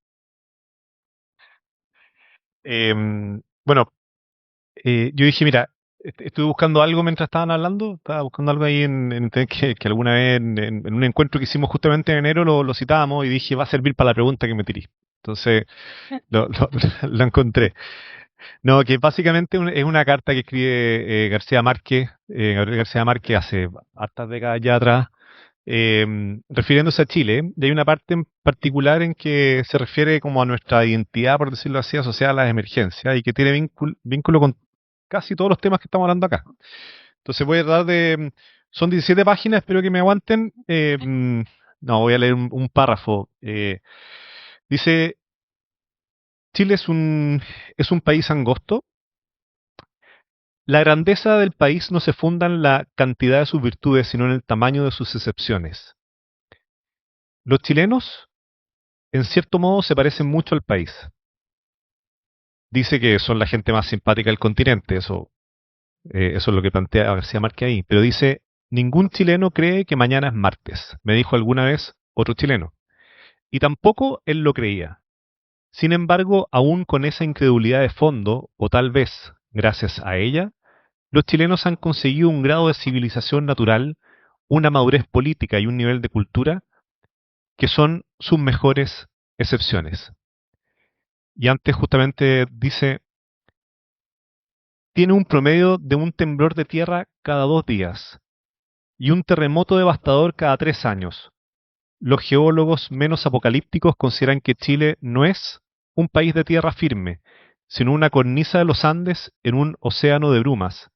Bueno, yo dije, mira, estuve buscando algo mientras estaban hablando, estaba buscando algo ahí en internet que alguna vez en un encuentro que hicimos justamente en enero lo citábamos, y dije, va a servir para la pregunta que me tiré. Entonces, lo encontré. No, que básicamente es una carta que escribe Gabriel García Márquez hace hartas décadas ya atrás, refiriéndose a Chile, y hay una parte en particular en que se refiere como a nuestra identidad, por decirlo así, asociada a las emergencias, y que tiene vínculo con casi todos los temas que estamos hablando acá. Entonces voy a tratar de... Son 17 páginas, espero que me aguanten. No, voy a leer un párrafo. Dice, Chile es un país angosto. La grandeza del país no se funda en la cantidad de sus virtudes, sino en el tamaño de sus excepciones. Los chilenos, en cierto modo, se parecen mucho al país. Dice que son la gente más simpática del continente, eso es lo que plantea García Márquez ahí. Pero dice, ningún chileno cree que mañana es martes, me dijo alguna vez otro chileno. Y tampoco él lo creía. Sin embargo, aún con esa incredulidad de fondo, o tal vez gracias a ella, los chilenos han conseguido un grado de civilización natural, una madurez política y un nivel de cultura que son sus mejores excepciones. Y antes justamente dice, tiene un promedio de un temblor de tierra cada 2 días y un terremoto devastador cada 3 años. Los geólogos menos apocalípticos consideran que Chile no es un país de tierra firme, sino una cornisa de los Andes en un océano de brumas,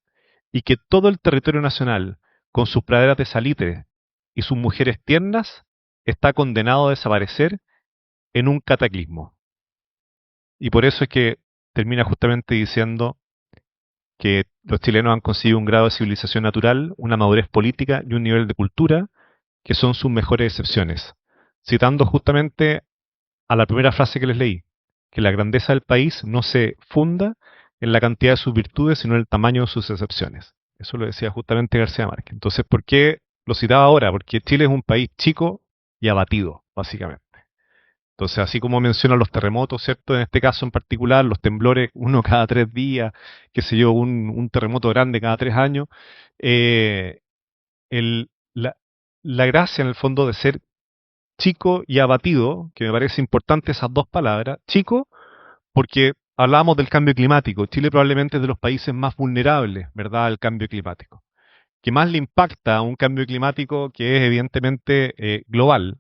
y que todo el territorio nacional, con sus praderas de salitre y sus mujeres tiernas, está condenado a desaparecer en un cataclismo. Y por eso es que termina justamente diciendo que los chilenos han conseguido un grado de civilización natural, una madurez política y un nivel de cultura que son sus mejores excepciones, citando justamente a la primera frase que les leí, que la grandeza del país no se funda en la cantidad de sus virtudes, sino en el tamaño de sus excepciones. Eso lo decía justamente García Márquez. Entonces, ¿por qué lo citaba ahora? Porque Chile es un país chico y abatido, básicamente. Entonces, así como menciona los terremotos, ¿cierto? En este caso en particular, los temblores, uno cada 3 días, qué sé yo, un terremoto grande cada 3 años, la, la gracia en el fondo de ser chico y abatido, que me parece importante esas dos palabras, chico, porque hablábamos del cambio climático. Chile probablemente es de los países más vulnerables, ¿verdad?, al cambio climático. Que más le impacta a un cambio climático que es evidentemente global.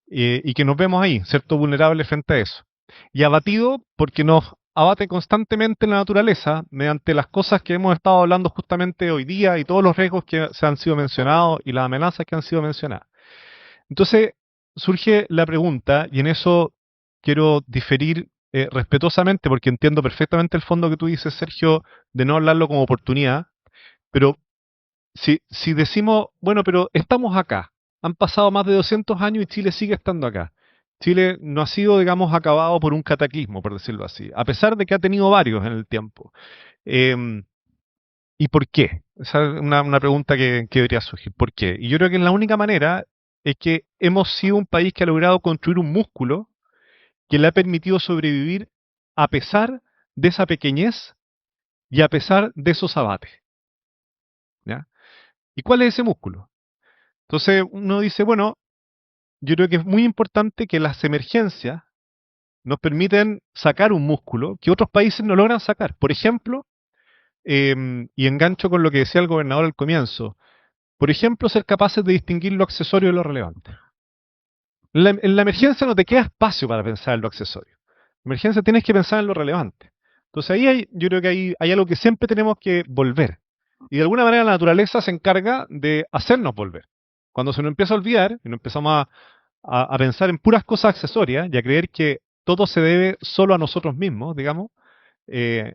Y que nos vemos ahí, ¿cierto?, vulnerables frente a eso. Y abatido porque nos abate constantemente la naturaleza mediante las cosas que hemos estado hablando justamente hoy día y todos los riesgos que se han sido mencionados y las amenazas que han sido mencionadas. Entonces surge la pregunta, y en eso quiero diferir respetuosamente porque entiendo perfectamente el fondo que tú dices, Sergio, de no hablarlo como oportunidad, pero si decimos, bueno, pero estamos acá, han pasado más de 200 años y Chile sigue estando acá. Chile no ha sido, digamos, acabado por un cataclismo, por decirlo así, a pesar de que ha tenido varios en el tiempo. ¿Y por qué? Esa es una pregunta que debería surgir. ¿Por qué? Y yo creo que la única manera es que hemos sido un país que ha logrado construir un músculo que le ha permitido sobrevivir a pesar de esa pequeñez y a pesar de esos abates. ¿Ya? ¿Y cuál es ese músculo? Entonces uno dice, bueno, yo creo que es muy importante que las emergencias nos permiten sacar un músculo que otros países no logran sacar. Por ejemplo, y engancho con lo que decía el gobernador al comienzo, por ejemplo, ser capaces de distinguir lo accesorio de lo relevante. En la emergencia no te queda espacio para pensar en lo accesorio. En la emergencia tienes que pensar en lo relevante. Entonces ahí yo creo que hay algo que siempre tenemos que volver. Y de alguna manera la naturaleza se encarga de hacernos volver. Cuando se nos empieza a olvidar y nos empezamos a pensar en puras cosas accesorias y a creer que todo se debe solo a nosotros mismos, digamos,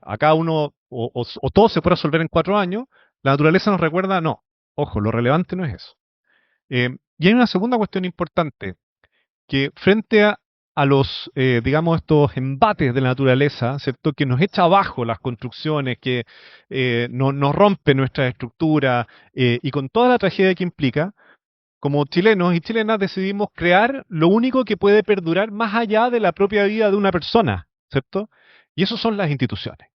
a cada uno o todo se puede resolver en 4 años, la naturaleza nos recuerda, no, ojo, lo relevante no es eso. Y hay una segunda cuestión importante, que frente a los, digamos, estos embates de la naturaleza, ¿cierto?, que nos echa abajo las construcciones, que nos rompe nuestra estructura y con toda la tragedia que implica, como chilenos y chilenas decidimos crear lo único que puede perdurar más allá de la propia vida de una persona, ¿cierto? Y eso son las instituciones.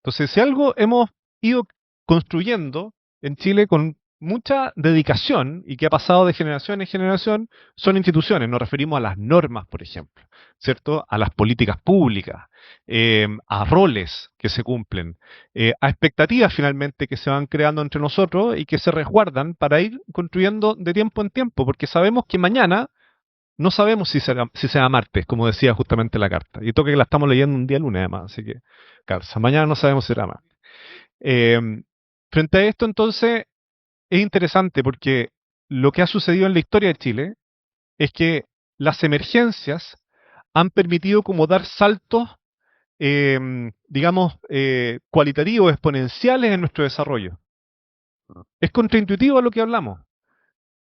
Entonces, si algo hemos ido construyendo en Chile con mucha dedicación y que ha pasado de generación en generación son instituciones. Nos referimos a las normas, por ejemplo, ¿cierto? A las políticas públicas, a roles que se cumplen, a expectativas finalmente que se van creando entre nosotros y que se resguardan para ir construyendo de tiempo en tiempo, porque sabemos que mañana no sabemos si será martes, como decía justamente la carta. Y toca que la estamos leyendo un día lunes además, así que, Carza, mañana no sabemos si será martes. Frente a esto, entonces, es interesante porque lo que ha sucedido en la historia de Chile es que las emergencias han permitido como dar saltos, digamos, cualitativos, exponenciales en nuestro desarrollo. Es contraintuitivo a lo que hablamos,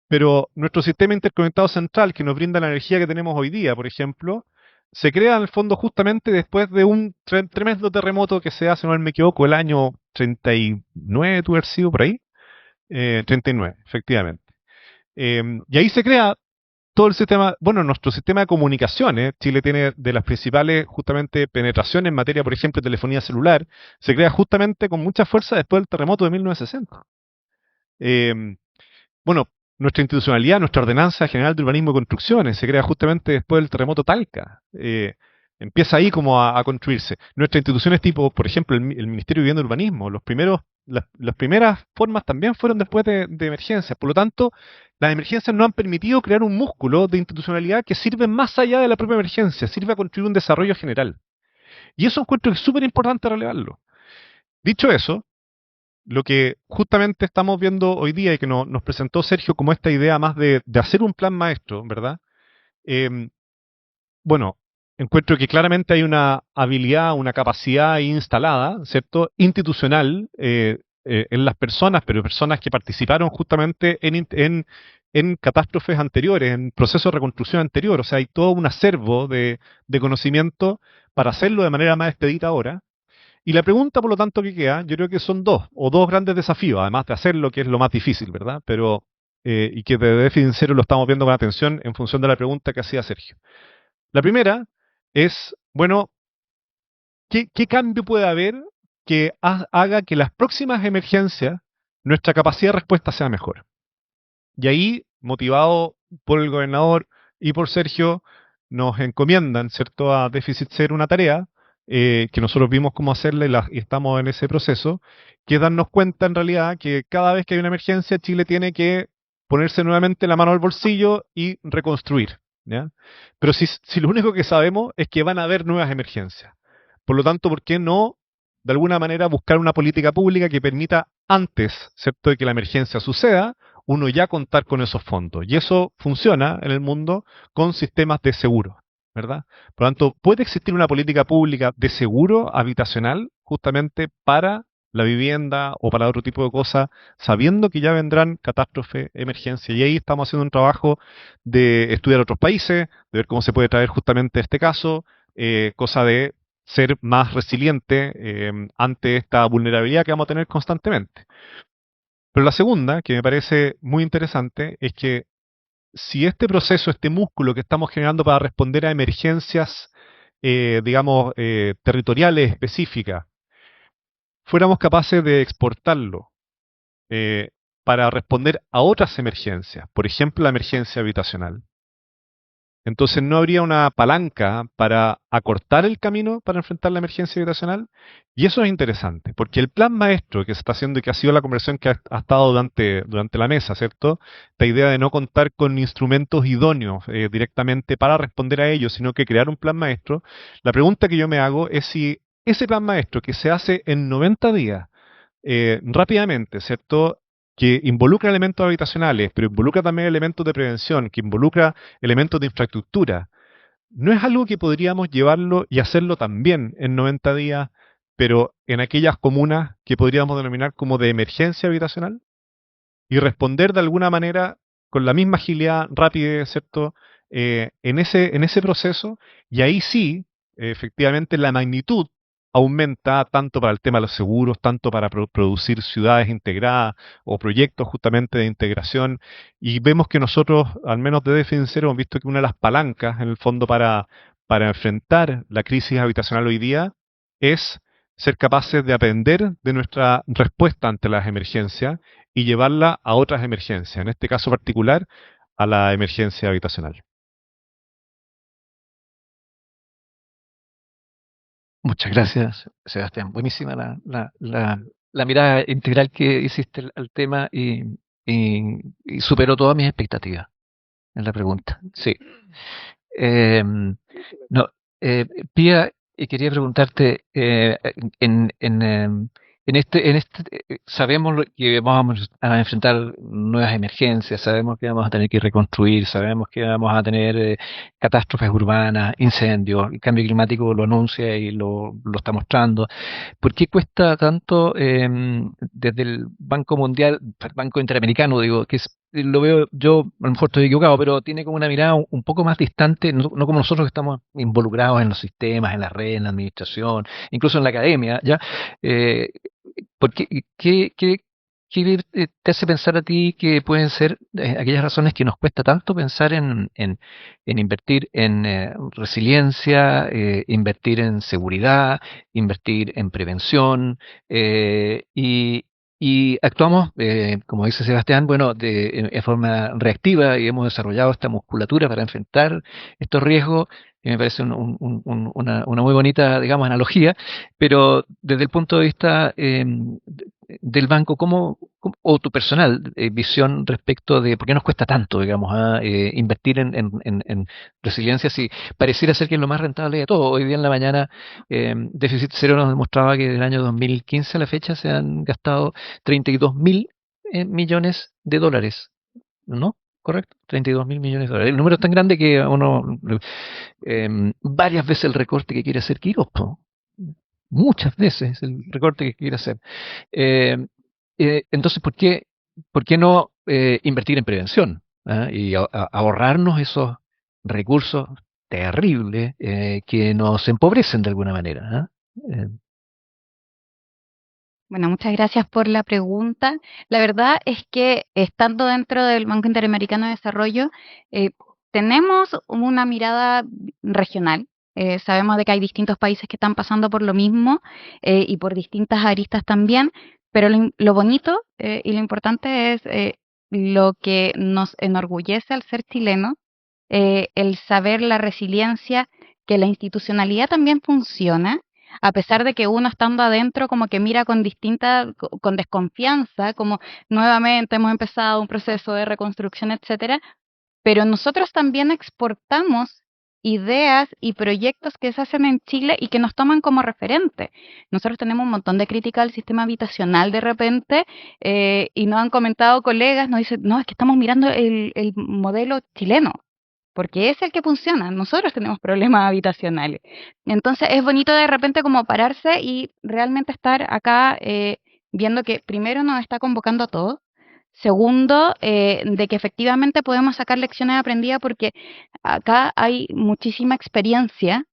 pero nuestro sistema interconectado central que nos brinda la energía que tenemos hoy día, por ejemplo, se crea en el fondo justamente después de un tremendo terremoto que se hace, no me equivoco, el año 39, tuvo que haber sido por ahí. 39, efectivamente. Y ahí se crea todo el sistema, bueno, nuestro sistema de comunicaciones. Chile tiene de las principales justamente penetraciones en materia, por ejemplo, de telefonía celular, se crea justamente con mucha fuerza después del terremoto de 1960. Bueno, nuestra institucionalidad, nuestra ordenanza general de urbanismo y construcciones se crea justamente después del terremoto Talca. Empieza ahí como a construirse. Nuestras instituciones tipo, por ejemplo, el Ministerio de Vivienda y Urbanismo, las primeras formas también fueron después de emergencias. Por lo tanto, las emergencias nos han permitido crear un músculo de institucionalidad que sirve más allá de la propia emergencia, sirve a construir un desarrollo general. Y eso encuentro que es súper importante relevarlo. Dicho eso, lo que justamente estamos viendo hoy día y que nos presentó Sergio como esta idea más de hacer un plan maestro, ¿verdad? Bueno, encuentro que claramente hay una habilidad, una capacidad ahí instalada, ¿cierto? Institucional en las personas, pero personas que participaron justamente en catástrofes anteriores, en procesos de reconstrucción anterior. O sea, hay todo un acervo de conocimiento para hacerlo de manera más expedita ahora. Y la pregunta, por lo tanto, que queda, yo creo que son dos grandes desafíos, además de hacerlo, que es lo más difícil, ¿verdad? Pero, y que de déficit cero lo estamos viendo con atención en función de la pregunta que hacía Sergio. La primera es, bueno, ¿qué cambio puede haber que haga que las próximas emergencias nuestra capacidad de respuesta sea mejor? Y ahí, motivado por el gobernador y por Sergio, nos encomiendan, ¿cierto?, a Déficit Cero una tarea que nosotros vimos cómo hacerla y estamos en ese proceso, que es darnos cuenta en realidad que cada vez que hay una emergencia, Chile tiene que ponerse nuevamente la mano al bolsillo y reconstruir. ¿Ya? Pero si lo único que sabemos es que van a haber nuevas emergencias. Por lo tanto, ¿por qué no, de alguna manera, buscar una política pública que permita antes, ¿cierto?, de que la emergencia suceda, uno ya contar con esos fondos? Y eso funciona en el mundo con sistemas de seguro, ¿verdad? Por lo tanto, puede existir una política pública de seguro habitacional justamente para la vivienda o para otro tipo de cosas, sabiendo que ya vendrán catástrofes, emergencias. Y ahí estamos haciendo un trabajo de estudiar otros países, de ver cómo se puede traer justamente este caso, cosa de ser más resiliente ante esta vulnerabilidad que vamos a tener constantemente. Pero la segunda, que me parece muy interesante, es que si este proceso, este músculo que estamos generando para responder a emergencias, digamos, territoriales específicas, fuéramos capaces de exportarlo para responder a otras emergencias, por ejemplo, la emergencia habitacional. Entonces, ¿no habría una palanca para acortar el camino para enfrentar la emergencia habitacional? Y eso es interesante, porque el plan maestro que se está haciendo y que ha sido la conversación que ha estado durante la mesa, ¿cierto? La idea de no contar con instrumentos idóneos directamente para responder a ellos, sino que crear un plan maestro. La pregunta que yo me hago es si ese plan maestro que se hace en 90 días, rápidamente, ¿cierto?, que involucra elementos habitacionales, pero involucra también elementos de prevención, que involucra elementos de infraestructura, ¿no es algo que podríamos llevarlo y hacerlo también en 90 días, pero en aquellas comunas que podríamos denominar como de emergencia habitacional? Y responder de alguna manera con la misma agilidad, rapidez, ¿cierto?, en ese proceso, y ahí sí, efectivamente, la magnitud aumenta tanto para el tema de los seguros, tanto para producir ciudades integradas o proyectos justamente de integración. Y vemos que nosotros, al menos de Déficit Cero, hemos visto que una de las palancas, en el fondo, para enfrentar la crisis habitacional hoy día es ser capaces de aprender de nuestra respuesta ante las emergencias y llevarla a otras emergencias, en este caso particular, a la emergencia habitacional. Muchas gracias, Sebastián. Buenísima la mirada integral que hiciste al tema y superó todas mis expectativas en la pregunta. Sí. No, Pía, quería preguntarte, sabemos que vamos a enfrentar nuevas emergencias, sabemos que vamos a tener que reconstruir, sabemos que vamos a tener catástrofes urbanas, incendios, el cambio climático lo anuncia y lo está mostrando. ¿Por qué cuesta tanto desde el Banco Mundial, el Banco Interamericano, digo, lo veo yo, a lo mejor estoy equivocado, pero tiene como una mirada un poco más distante, no como nosotros que estamos involucrados en los sistemas, en la red, en la administración, incluso en la academia, ¿ya? ¿Por qué te hace pensar a ti que pueden ser aquellas razones que nos cuesta tanto pensar en invertir en resiliencia, invertir en seguridad, invertir en prevención y actuamos, como dice Sebastián, bueno, en forma reactiva y hemos desarrollado esta musculatura para enfrentar estos riesgos? Que me parece una muy bonita, digamos, analogía, pero desde el punto de vista del banco, o tu personal visión respecto de por qué nos cuesta tanto, digamos, invertir en resiliencia si pareciera ser que es lo más rentable de todo? Hoy día en la mañana, Déficit Cero nos demostraba que del año 2015 a la fecha se han gastado 32.000 millones de dólares, ¿no? ¿Correcto? 32.000 millones de dólares. El número es tan grande que uno varias veces el recorte que quiere hacer Quirós, muchas veces el recorte que quiere hacer. Entonces, ¿por qué no invertir en prevención? Y ahorrarnos esos recursos terribles que nos empobrecen de alguna manera? Bueno, muchas gracias por la pregunta. La verdad es que estando dentro del Banco Interamericano de Desarrollo, tenemos una mirada regional. Sabemos de que hay distintos países que están pasando por lo mismo y por distintas aristas también, pero lo bonito y lo importante es lo que nos enorgullece al ser chilenos, el saber la resiliencia, que la institucionalidad también funciona, a pesar de que uno estando adentro como que mira con desconfianza, como nuevamente hemos empezado un proceso de reconstrucción, etcétera, pero nosotros también exportamos ideas y proyectos que se hacen en Chile y que nos toman como referente. Nosotros tenemos un montón de crítica al sistema habitacional de repente y nos han comentado colegas, nos dicen, no, es que estamos mirando el modelo chileno, porque es el que funciona. Nosotros tenemos problemas habitacionales. Entonces es bonito de repente como pararse y realmente estar acá viendo que primero nos está convocando a todos. Segundo, de que efectivamente podemos sacar lecciones aprendidas porque acá hay muchísima experiencia,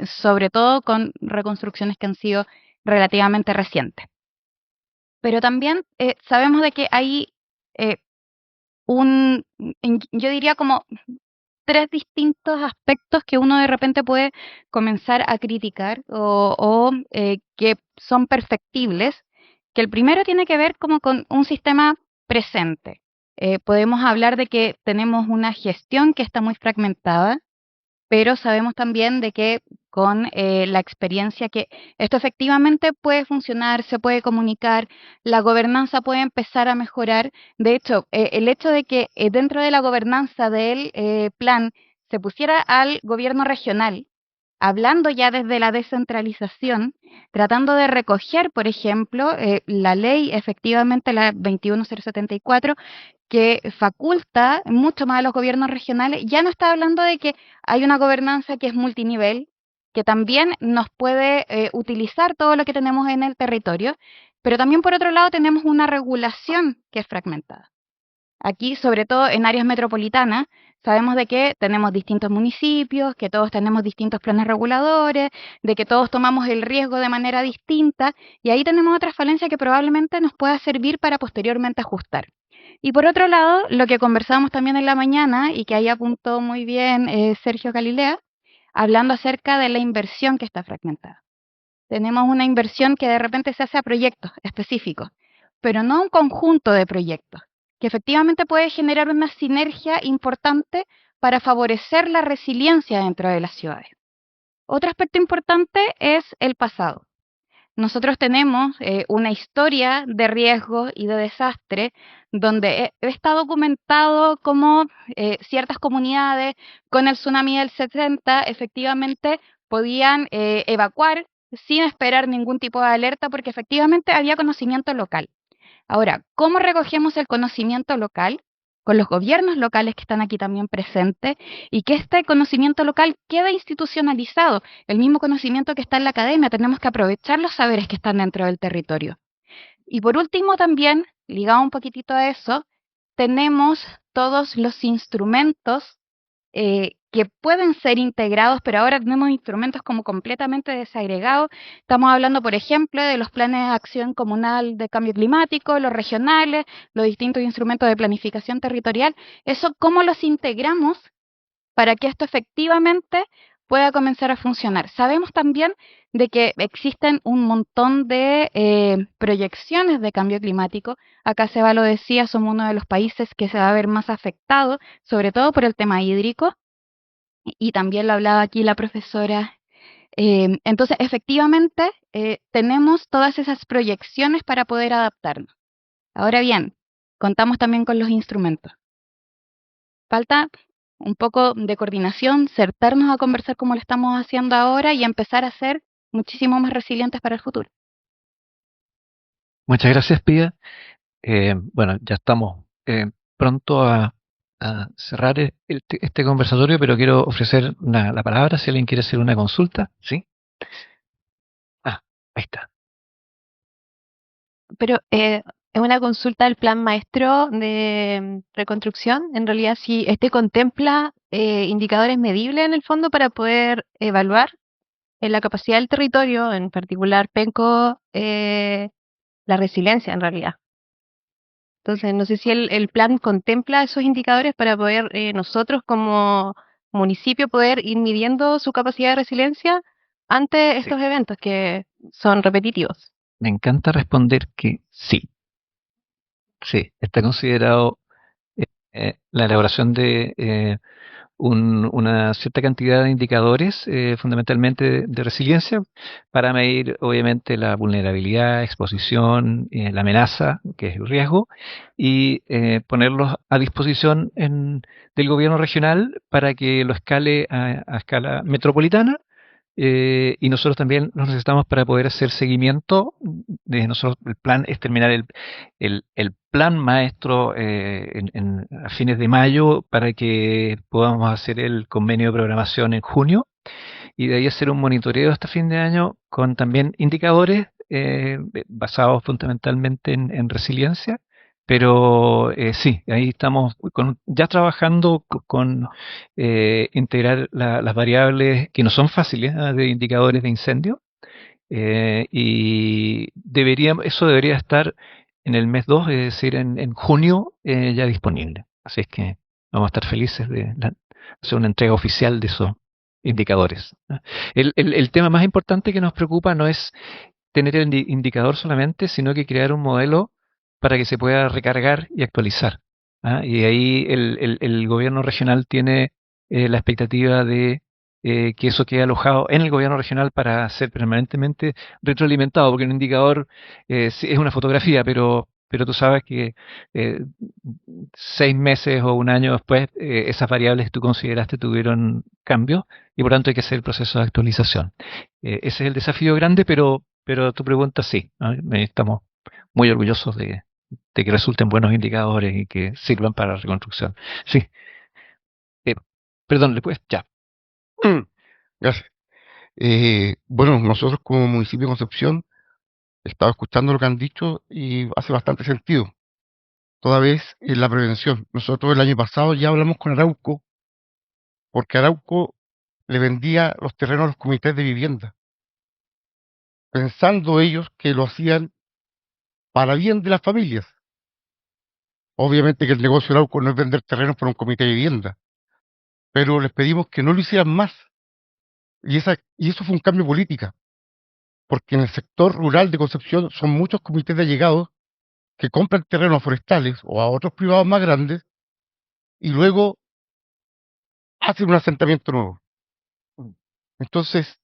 sobre todo con reconstrucciones que han sido relativamente recientes. Pero también sabemos de que hay yo diría como 3 distintos aspectos que uno de repente puede comenzar a criticar o que son perfectibles, que el primero tiene que ver como con un sistema presente. Podemos hablar de que tenemos una gestión que está muy fragmentada, pero sabemos también de que con la experiencia que esto efectivamente puede funcionar, se puede comunicar, la gobernanza puede empezar a mejorar. De hecho, el hecho de que dentro de la gobernanza del plan se pusiera al gobierno regional, hablando ya desde la descentralización, tratando de recoger, por ejemplo, la ley, efectivamente la 21074, que faculta mucho más a los gobiernos regionales, ya no está hablando de que hay una gobernanza que es multinivel, que también nos puede utilizar todo lo que tenemos en el territorio, pero también por otro lado tenemos una regulación que es fragmentada. Aquí, sobre todo en áreas metropolitanas, sabemos de que tenemos distintos municipios, que todos tenemos distintos planes reguladores, de que todos tomamos el riesgo de manera distinta, y ahí tenemos otra falencia que probablemente nos pueda servir para posteriormente ajustar. Y por otro lado, lo que conversamos también en la mañana, y que ahí apuntó muy bien Sergio Galilea, hablando acerca de la inversión que está fragmentada. tenemos una inversión que de repente se hace a proyectos específicos, pero no a un conjunto de proyectos, que efectivamente puede generar una sinergia importante para favorecer la resiliencia dentro de las ciudades. Otro aspecto importante es el pasado. Nosotros tenemos una historia de riesgos y de desastre donde está documentado cómo ciertas comunidades con el tsunami del 70 efectivamente podían evacuar sin esperar ningún tipo de alerta porque efectivamente había conocimiento local. Ahora, ¿cómo recogemos el conocimiento local? Con los gobiernos locales que están aquí también presentes y que este conocimiento local quede institucionalizado. El mismo conocimiento que está en la academia, tenemos que aprovechar los saberes que están dentro del territorio. Y por último también, ligado un poquitito a eso, tenemos todos los instrumentos que pueden ser integrados, pero ahora tenemos instrumentos como completamente desagregados. Estamos hablando, por ejemplo, de los planes de acción comunal de cambio climático, los regionales, los distintos instrumentos de planificación territorial. Eso, ¿cómo los integramos para que esto efectivamente pueda comenzar a funcionar? Sabemos también de que existen un montón de proyecciones de cambio climático. Acá Seba lo decía, somos uno de los países que se va a ver más afectado, sobre todo por el tema hídrico, y también lo hablaba aquí la profesora. Entonces, efectivamente, tenemos todas esas proyecciones para poder adaptarnos. Ahora bien, contamos también con los instrumentos. Falta un poco de coordinación, sentarnos a conversar como lo estamos haciendo ahora y empezar a ser muchísimo más resilientes para el futuro. Muchas gracias, Pía. Bueno, ya estamos pronto a cerrar este conversatorio, pero quiero ofrecer la palabra si alguien quiere hacer una consulta. ¿Sí? Ahí está. Pero es una consulta del plan maestro de reconstrucción. En realidad, si este contempla indicadores medibles en el fondo para poder evaluar la capacidad del territorio, en particular Penco, la resiliencia en realidad. Entonces, no sé si el plan contempla esos indicadores para poder nosotros como municipio poder ir midiendo su capacidad de resiliencia ante estos eventos que son repetitivos. Me encanta responder que sí. Sí, está considerado la elaboración de una cierta cantidad de indicadores, fundamentalmente de resiliencia, para medir obviamente la vulnerabilidad, exposición, la amenaza, que es el riesgo, y ponerlos a disposición del gobierno regional para que lo escale a escala metropolitana. Y nosotros también los necesitamos para poder hacer seguimiento. Nosotros, el plan es terminar el plan maestro a fines de mayo para que podamos hacer el convenio de programación en junio y de ahí hacer un monitoreo hasta fin de año con también indicadores basados fundamentalmente en resiliencia. Pero sí, ahí estamos ya trabajando con integrar las variables que no son fáciles de indicadores de incendio y eso debería estar en el mes 2, es decir, en junio ya disponible. Así es que vamos a estar felices de hacer una entrega oficial de esos indicadores. El tema más importante que nos preocupa no es tener el indicador solamente, sino que crear un modelo para que se pueda recargar y actualizar. Y ahí el gobierno regional tiene la expectativa de que eso quede alojado en el gobierno regional para ser permanentemente retroalimentado, porque un indicador sí, es una fotografía, pero tú sabes que 6 meses o un año después esas variables que tú consideraste tuvieron cambios y por tanto hay que hacer el proceso de actualización. Ese es el desafío grande, pero tu pregunta sí, ¿no? Estamos muy orgullosos de que resulten buenos indicadores y que sirvan para la reconstrucción. Sí. Perdón, después, ya. Gracias. Bueno, nosotros como municipio de Concepción, he estado escuchando lo que han dicho y hace bastante sentido. Toda vez en la prevención. Nosotros el año pasado ya hablamos con Arauco, porque Arauco le vendía los terrenos a los comités de vivienda, pensando ellos que lo hacían para bien de las familias. Obviamente que el negocio de Arauco no es vender terrenos para un comité de vivienda, pero les pedimos que no lo hicieran más. Y eso fue un cambio de política. porque en el sector rural de Concepción son muchos comités de allegados que compran terrenos forestales o a otros privados más grandes y luego hacen un asentamiento nuevo. Entonces,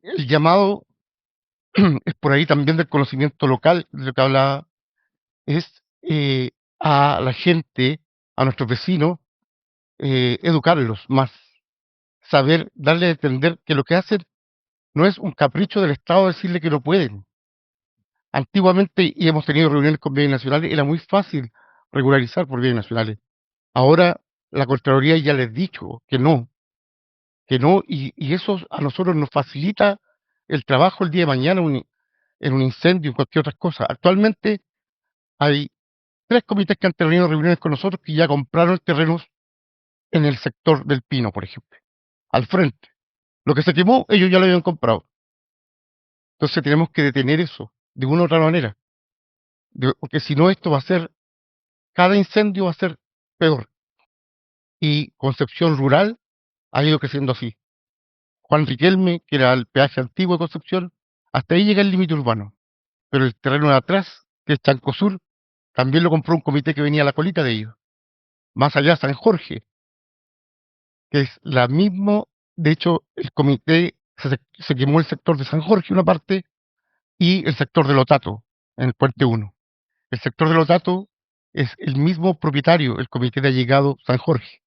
el llamado es por ahí también del conocimiento local, de lo que hablaba, es a la gente, a nuestros vecinos, educarlos más, saber, darle a entender que lo que hacen no es un capricho del Estado decirle que no pueden. Antiguamente, y hemos tenido reuniones con bienes nacionales, era muy fácil regularizar por bienes nacionales. Ahora la Contraloría ya les ha dicho que no, y eso a nosotros nos facilita el trabajo el día de mañana en un incendio, en cualquier otra cosa. Actualmente hay 3 comités que han tenido reuniones con nosotros que ya compraron terrenos en el sector del Pino, por ejemplo, al frente. Lo que se quemó, ellos ya lo habían comprado. Entonces tenemos que detener eso, de una u otra manera. Porque si no, esto va a ser, cada incendio va a ser peor. Y Concepción Rural ha ido creciendo así. Juan Riquelme, que era el peaje antiguo de Concepción, hasta ahí llega el límite urbano. Pero el terreno de atrás, que es Chancosur, también lo compró un comité que venía a la colita de ellos. Más allá, San Jorge, que es la misma, de hecho, el comité se quemó el sector de San Jorge, una parte, y el sector de Lotato, en el Puente 1. El sector de Lotato es el mismo propietario, el comité de allegado San Jorge.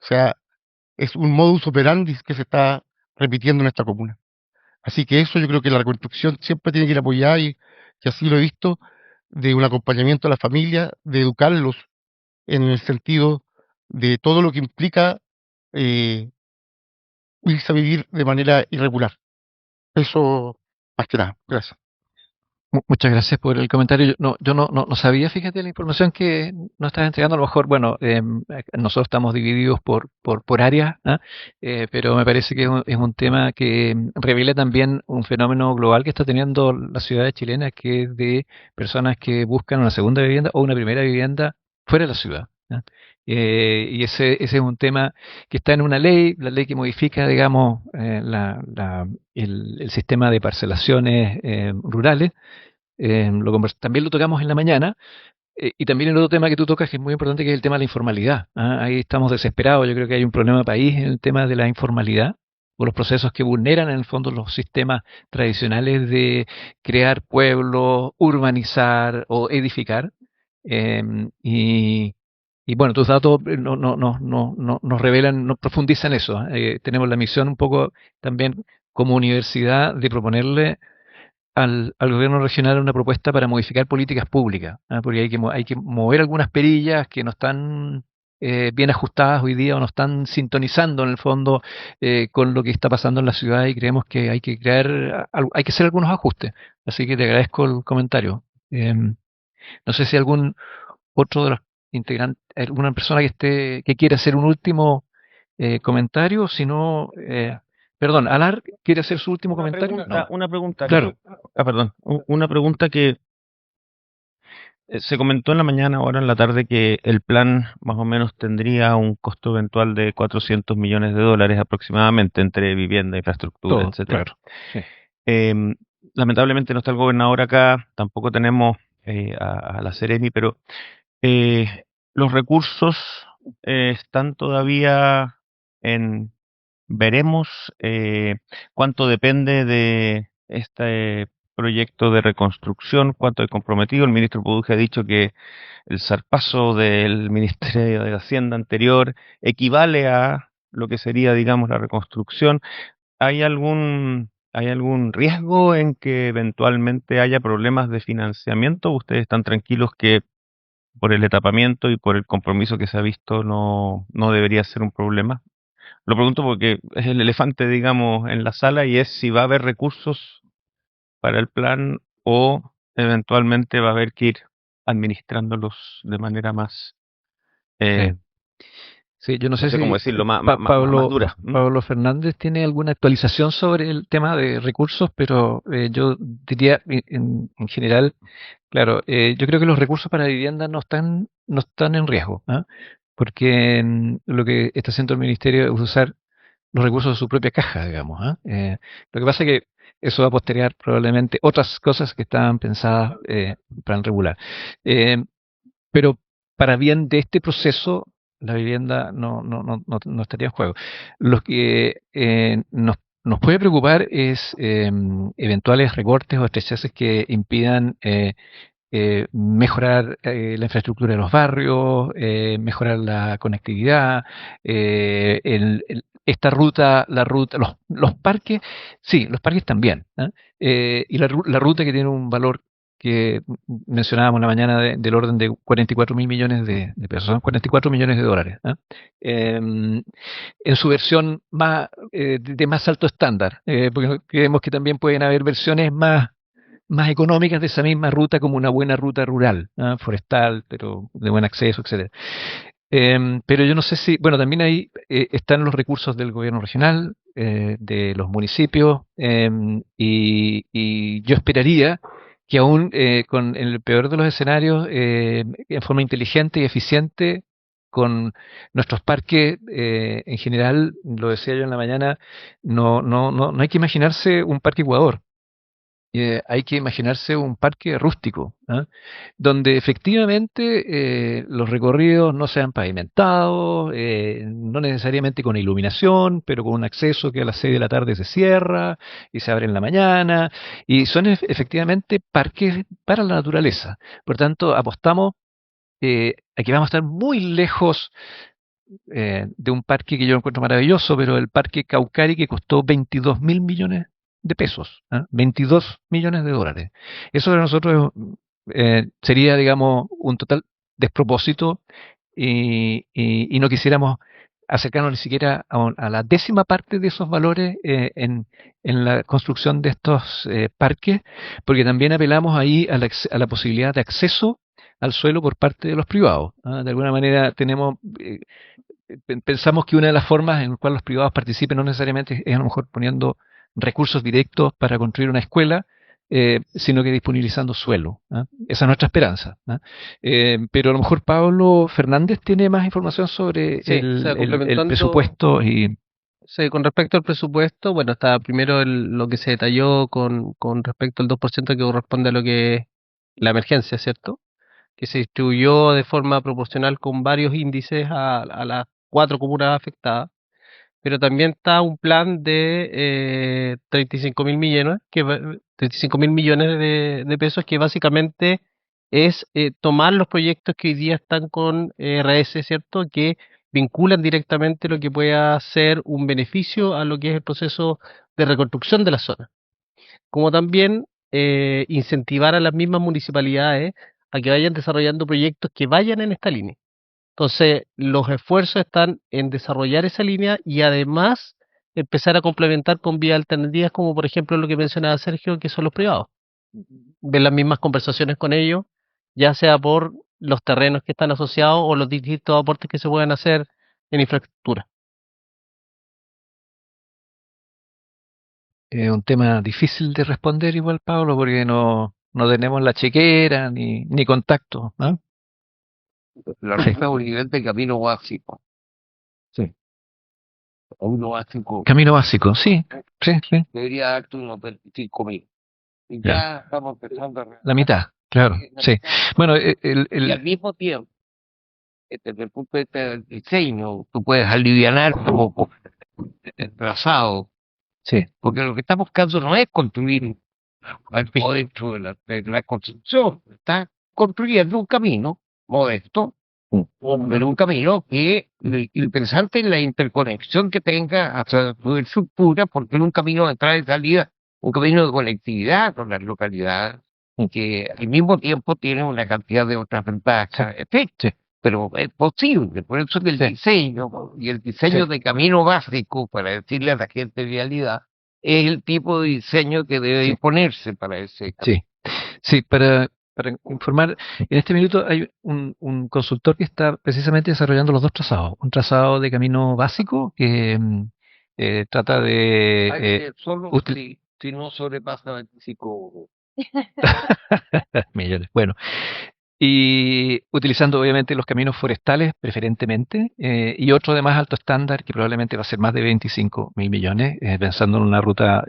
O sea, es un modus operandi que se está repitiendo en esta comuna. Así que eso yo creo que la reconstrucción siempre tiene que ir apoyada y así lo he visto, de un acompañamiento a la familia, de educarlos en el sentido de todo lo que implica irse a vivir de manera irregular. Eso, más que nada. Gracias. Muchas gracias por el comentario. Yo no sabía, fíjate, la información que nos estás entregando. A lo mejor, bueno, nosotros estamos divididos por áreas, ¿ah? Pero me parece que es un tema que revela también un fenómeno global que está teniendo las ciudades chilenas, que es de personas que buscan una segunda vivienda o una primera vivienda fuera de la ciudad, ¿ah? Y ese es un tema que está en una ley, la ley que modifica, digamos, el sistema de parcelaciones rurales. También lo tocamos en la mañana. Y también el otro tema que tú tocas, que es muy importante, que es el tema de la informalidad, ¿ah? Ahí estamos desesperados. Yo creo que hay un problema país en el tema de la informalidad, o los procesos que vulneran en el fondo los sistemas tradicionales de crear pueblos, urbanizar o edificar. Y, y bueno, tus datos nos revelan, nos profundizan eso, ¿ah? Tenemos la misión un poco también como universidad de proponerle al gobierno regional una propuesta para modificar políticas públicas, ¿ah? Porque hay que mover algunas perillas que no están bien ajustadas hoy día o no están sintonizando en el fondo con lo que está pasando en la ciudad, y creemos que hay que hay que hacer algunos ajustes. Así que te agradezco el comentario. No sé si algún otro de los integrantes, alguna persona que quiera hacer un último comentario, si no, perdón, Alar, ¿quiere hacer su último comentario? Una pregunta. Claro. Perdón. Una pregunta que se comentó en la mañana, ahora en la tarde, que el plan más o menos tendría un costo eventual de $400 millones aproximadamente, entre vivienda, infraestructura, Todo, etcétera. claro. Sí. Lamentablemente no está el gobernador acá, tampoco tenemos a la Seremi, pero los recursos están todavía en veremos. Cuánto depende de este proyecto de reconstrucción, cuánto hay comprometido. El ministro Produje ha dicho que el zarpazo del Ministerio de Hacienda anterior equivale a lo que sería, digamos, la reconstrucción. ¿Hay algún riesgo en que eventualmente haya problemas de financiamiento? ¿Ustedes están tranquilos que por el etapamiento y por el compromiso que se ha visto no debería ser un problema? Lo pregunto porque es el elefante, digamos, en la sala, y es si va a haber recursos para el plan o eventualmente va a haber que ir administrándolos de manera más, Sí, yo no sé si cómo decirlo, más dura. Pablo Fernández tiene alguna actualización sobre el tema de recursos, pero yo diría en general, claro, yo creo que los recursos para vivienda no están en riesgo, ¿ah? Porque lo que está haciendo el ministerio es usar los recursos de su propia caja, digamos, ¿ah? Lo que pasa es que eso va a postergar probablemente otras cosas que estaban pensadas plan regular. Pero para bien de este proceso, la vivienda no estaría en juego. Lo que nos puede preocupar es eventuales recortes o estrecheces que impidan mejorar la infraestructura de los barrios, mejorar la conectividad, esta ruta, los parques, sí, los parques también, ¿ah? Y la ruta que tiene un valor que mencionábamos en la mañana del orden de 44.000 millones de pesos, son 44 millones de dólares, ¿ah? En su versión de más alto estándar, porque creemos que también pueden haber versiones más económicas de esa misma ruta, como una buena ruta rural, ¿ah? Forestal, pero de buen acceso, etcétera. Pero yo no sé si, bueno, también ahí están los recursos del gobierno regional, de los municipios, y yo esperaría que aún con el peor de los escenarios, en forma inteligente y eficiente, con nuestros parques en general, lo decía yo en la mañana, no hay que imaginarse un parque Ecuador. Hay que imaginarse un parque rústico, ¿ah? Donde efectivamente los recorridos no sean pavimentados, no necesariamente con iluminación, pero con un acceso que a las 6 de la tarde se cierra y se abre en la mañana, y son efectivamente parques para la naturaleza. Por tanto, apostamos a que vamos a estar muy lejos de un parque que yo encuentro maravilloso, pero el parque Caucari, que costó 22.000 millones de pesos, ¿ah? 22 millones de dólares. Eso de nosotros sería, digamos, un total despropósito, y no quisiéramos acercarnos ni siquiera a la décima parte de esos valores en la construcción de estos parques, porque también apelamos ahí a la posibilidad de acceso al suelo por parte de los privados, ¿ah? De alguna manera pensamos que una de las formas en las cuales los privados participen no necesariamente es a lo mejor poniendo recursos directos para construir una escuela, sino que disponibilizando suelo, ¿ah? Esa es nuestra esperanza, ¿ah? Pero a lo mejor Pablo Fernández tiene más información sobre Sí, o sea, el complementando, presupuesto y... sí, con respecto al presupuesto, bueno, está primero lo que se detalló con respecto al 2% que corresponde a lo que es la emergencia, ¿cierto? Que se distribuyó de forma proporcional con varios índices a las 4 comunas afectadas, pero también está un plan de 35.000 millones, 35.000 millones de pesos, que básicamente es tomar los proyectos que hoy día están con RS, ¿cierto? Que vinculan directamente lo que pueda ser un beneficio a lo que es el proceso de reconstrucción de la zona, como también incentivar a las mismas municipalidades a que vayan desarrollando proyectos que vayan en esta línea. Entonces, los esfuerzos están en desarrollar esa línea y además empezar a complementar con vías alternativas, como por ejemplo lo que mencionaba Sergio, que son los privados. Ver las mismas conversaciones con ellos, ya sea por los terrenos que están asociados o los distintos aportes que se puedan hacer en infraestructura. Es un tema difícil de responder igual, Pablo, porque no tenemos la chequera ni contacto, ¿ah? La ruta es un nivel de camino básico. Sí. Camino básico. Camino básico, sí. Debería darte unos 25.000. Y Ya. ya estamos empezando a... La mitad, claro, sí. Bueno, Y al mismo tiempo, desde el punto de vista del diseño, tú puedes alivianar un poco el trazado. Sí. Porque lo que estamos buscando no es construir algo dentro de la construcción, está construyendo un camino modesto, pero un camino que interesante en la interconexión que tenga hacia su estructura, porque es un camino de entrada y salida, un camino de conectividad con las localidades, que al mismo tiempo tiene una cantidad de otras ventajas, pero es posible. Por eso que el diseño y el diseño de camino básico, para decirle a la gente de realidad, es el tipo de diseño que debe imponerse para ese camino. Sí, para informar, en este minuto hay un consultor que está precisamente desarrollando los dos trazados. Un trazado de camino básico que trata de... Solo si no sobrepasa 25 millones. Bueno, y utilizando obviamente los caminos forestales preferentemente, y otro de más alto estándar que probablemente va a ser más de 25.000 millones, pensando en una ruta,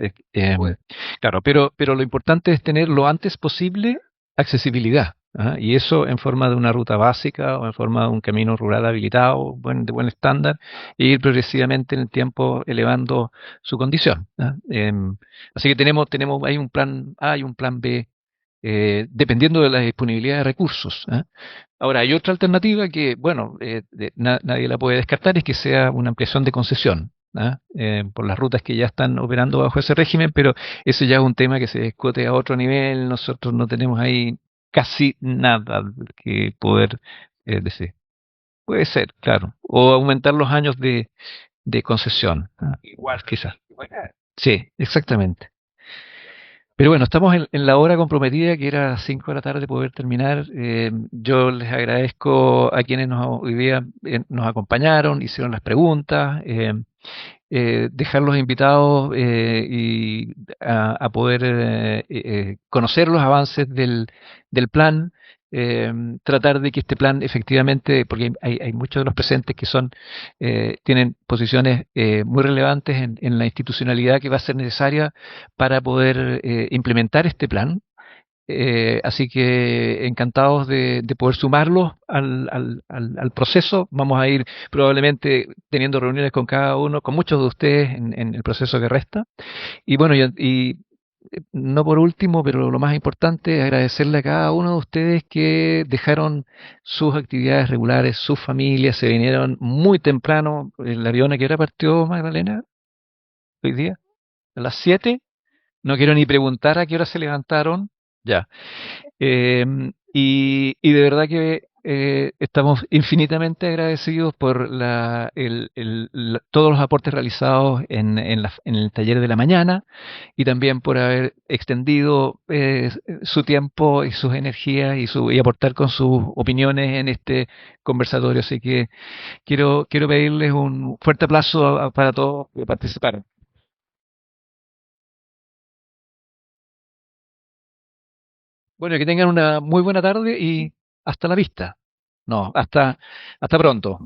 claro, pero lo importante es tener lo antes posible accesibilidad. Y eso en forma de una ruta básica o en forma de un camino rural habilitado, de buen estándar, e ir progresivamente en el tiempo elevando su condición. Así que tenemos hay un plan A y un plan B, dependiendo de la disponibilidad de recursos. Ahora, hay otra alternativa que, bueno, nadie la puede descartar, es que sea una ampliación de concesión. Por las rutas que ya están operando bajo ese régimen, pero eso ya es un tema que se discute a otro nivel. Nosotros no tenemos ahí casi nada que poder decir. Puede ser, claro. O aumentar los años de concesión. Igual, quizás. Sí, exactamente. Pero bueno, estamos en la hora comprometida, que era 5 de la tarde poder terminar. Yo les agradezco a quienes hoy día nos acompañaron, hicieron las preguntas. Dejar los invitados y a poder conocer los avances del plan, tratar de que este plan efectivamente, porque hay muchos de los presentes que tienen posiciones muy relevantes en la institucionalidad que va a ser necesaria para poder implementar este plan. Así que encantados de poder sumarlos al proceso. Vamos a ir probablemente teniendo reuniones con cada uno, con muchos de ustedes en el proceso que resta. Y bueno, no por último, pero lo más importante, agradecerle a cada uno de ustedes que dejaron sus actividades regulares, sus familias, se vinieron muy temprano. El avión, ¿a qué hora partió, Magdalena? Hoy día, a las 7. No quiero ni preguntar a qué hora se levantaron. Ya. Y de verdad que estamos infinitamente agradecidos por todos los aportes realizados en el taller de la mañana, y también por haber extendido su tiempo y sus energías y aportar con sus opiniones en este conversatorio. Así que quiero pedirles un fuerte aplauso para todos que participaron. Bueno, que tengan una muy buena tarde y hasta la vista. No, hasta pronto.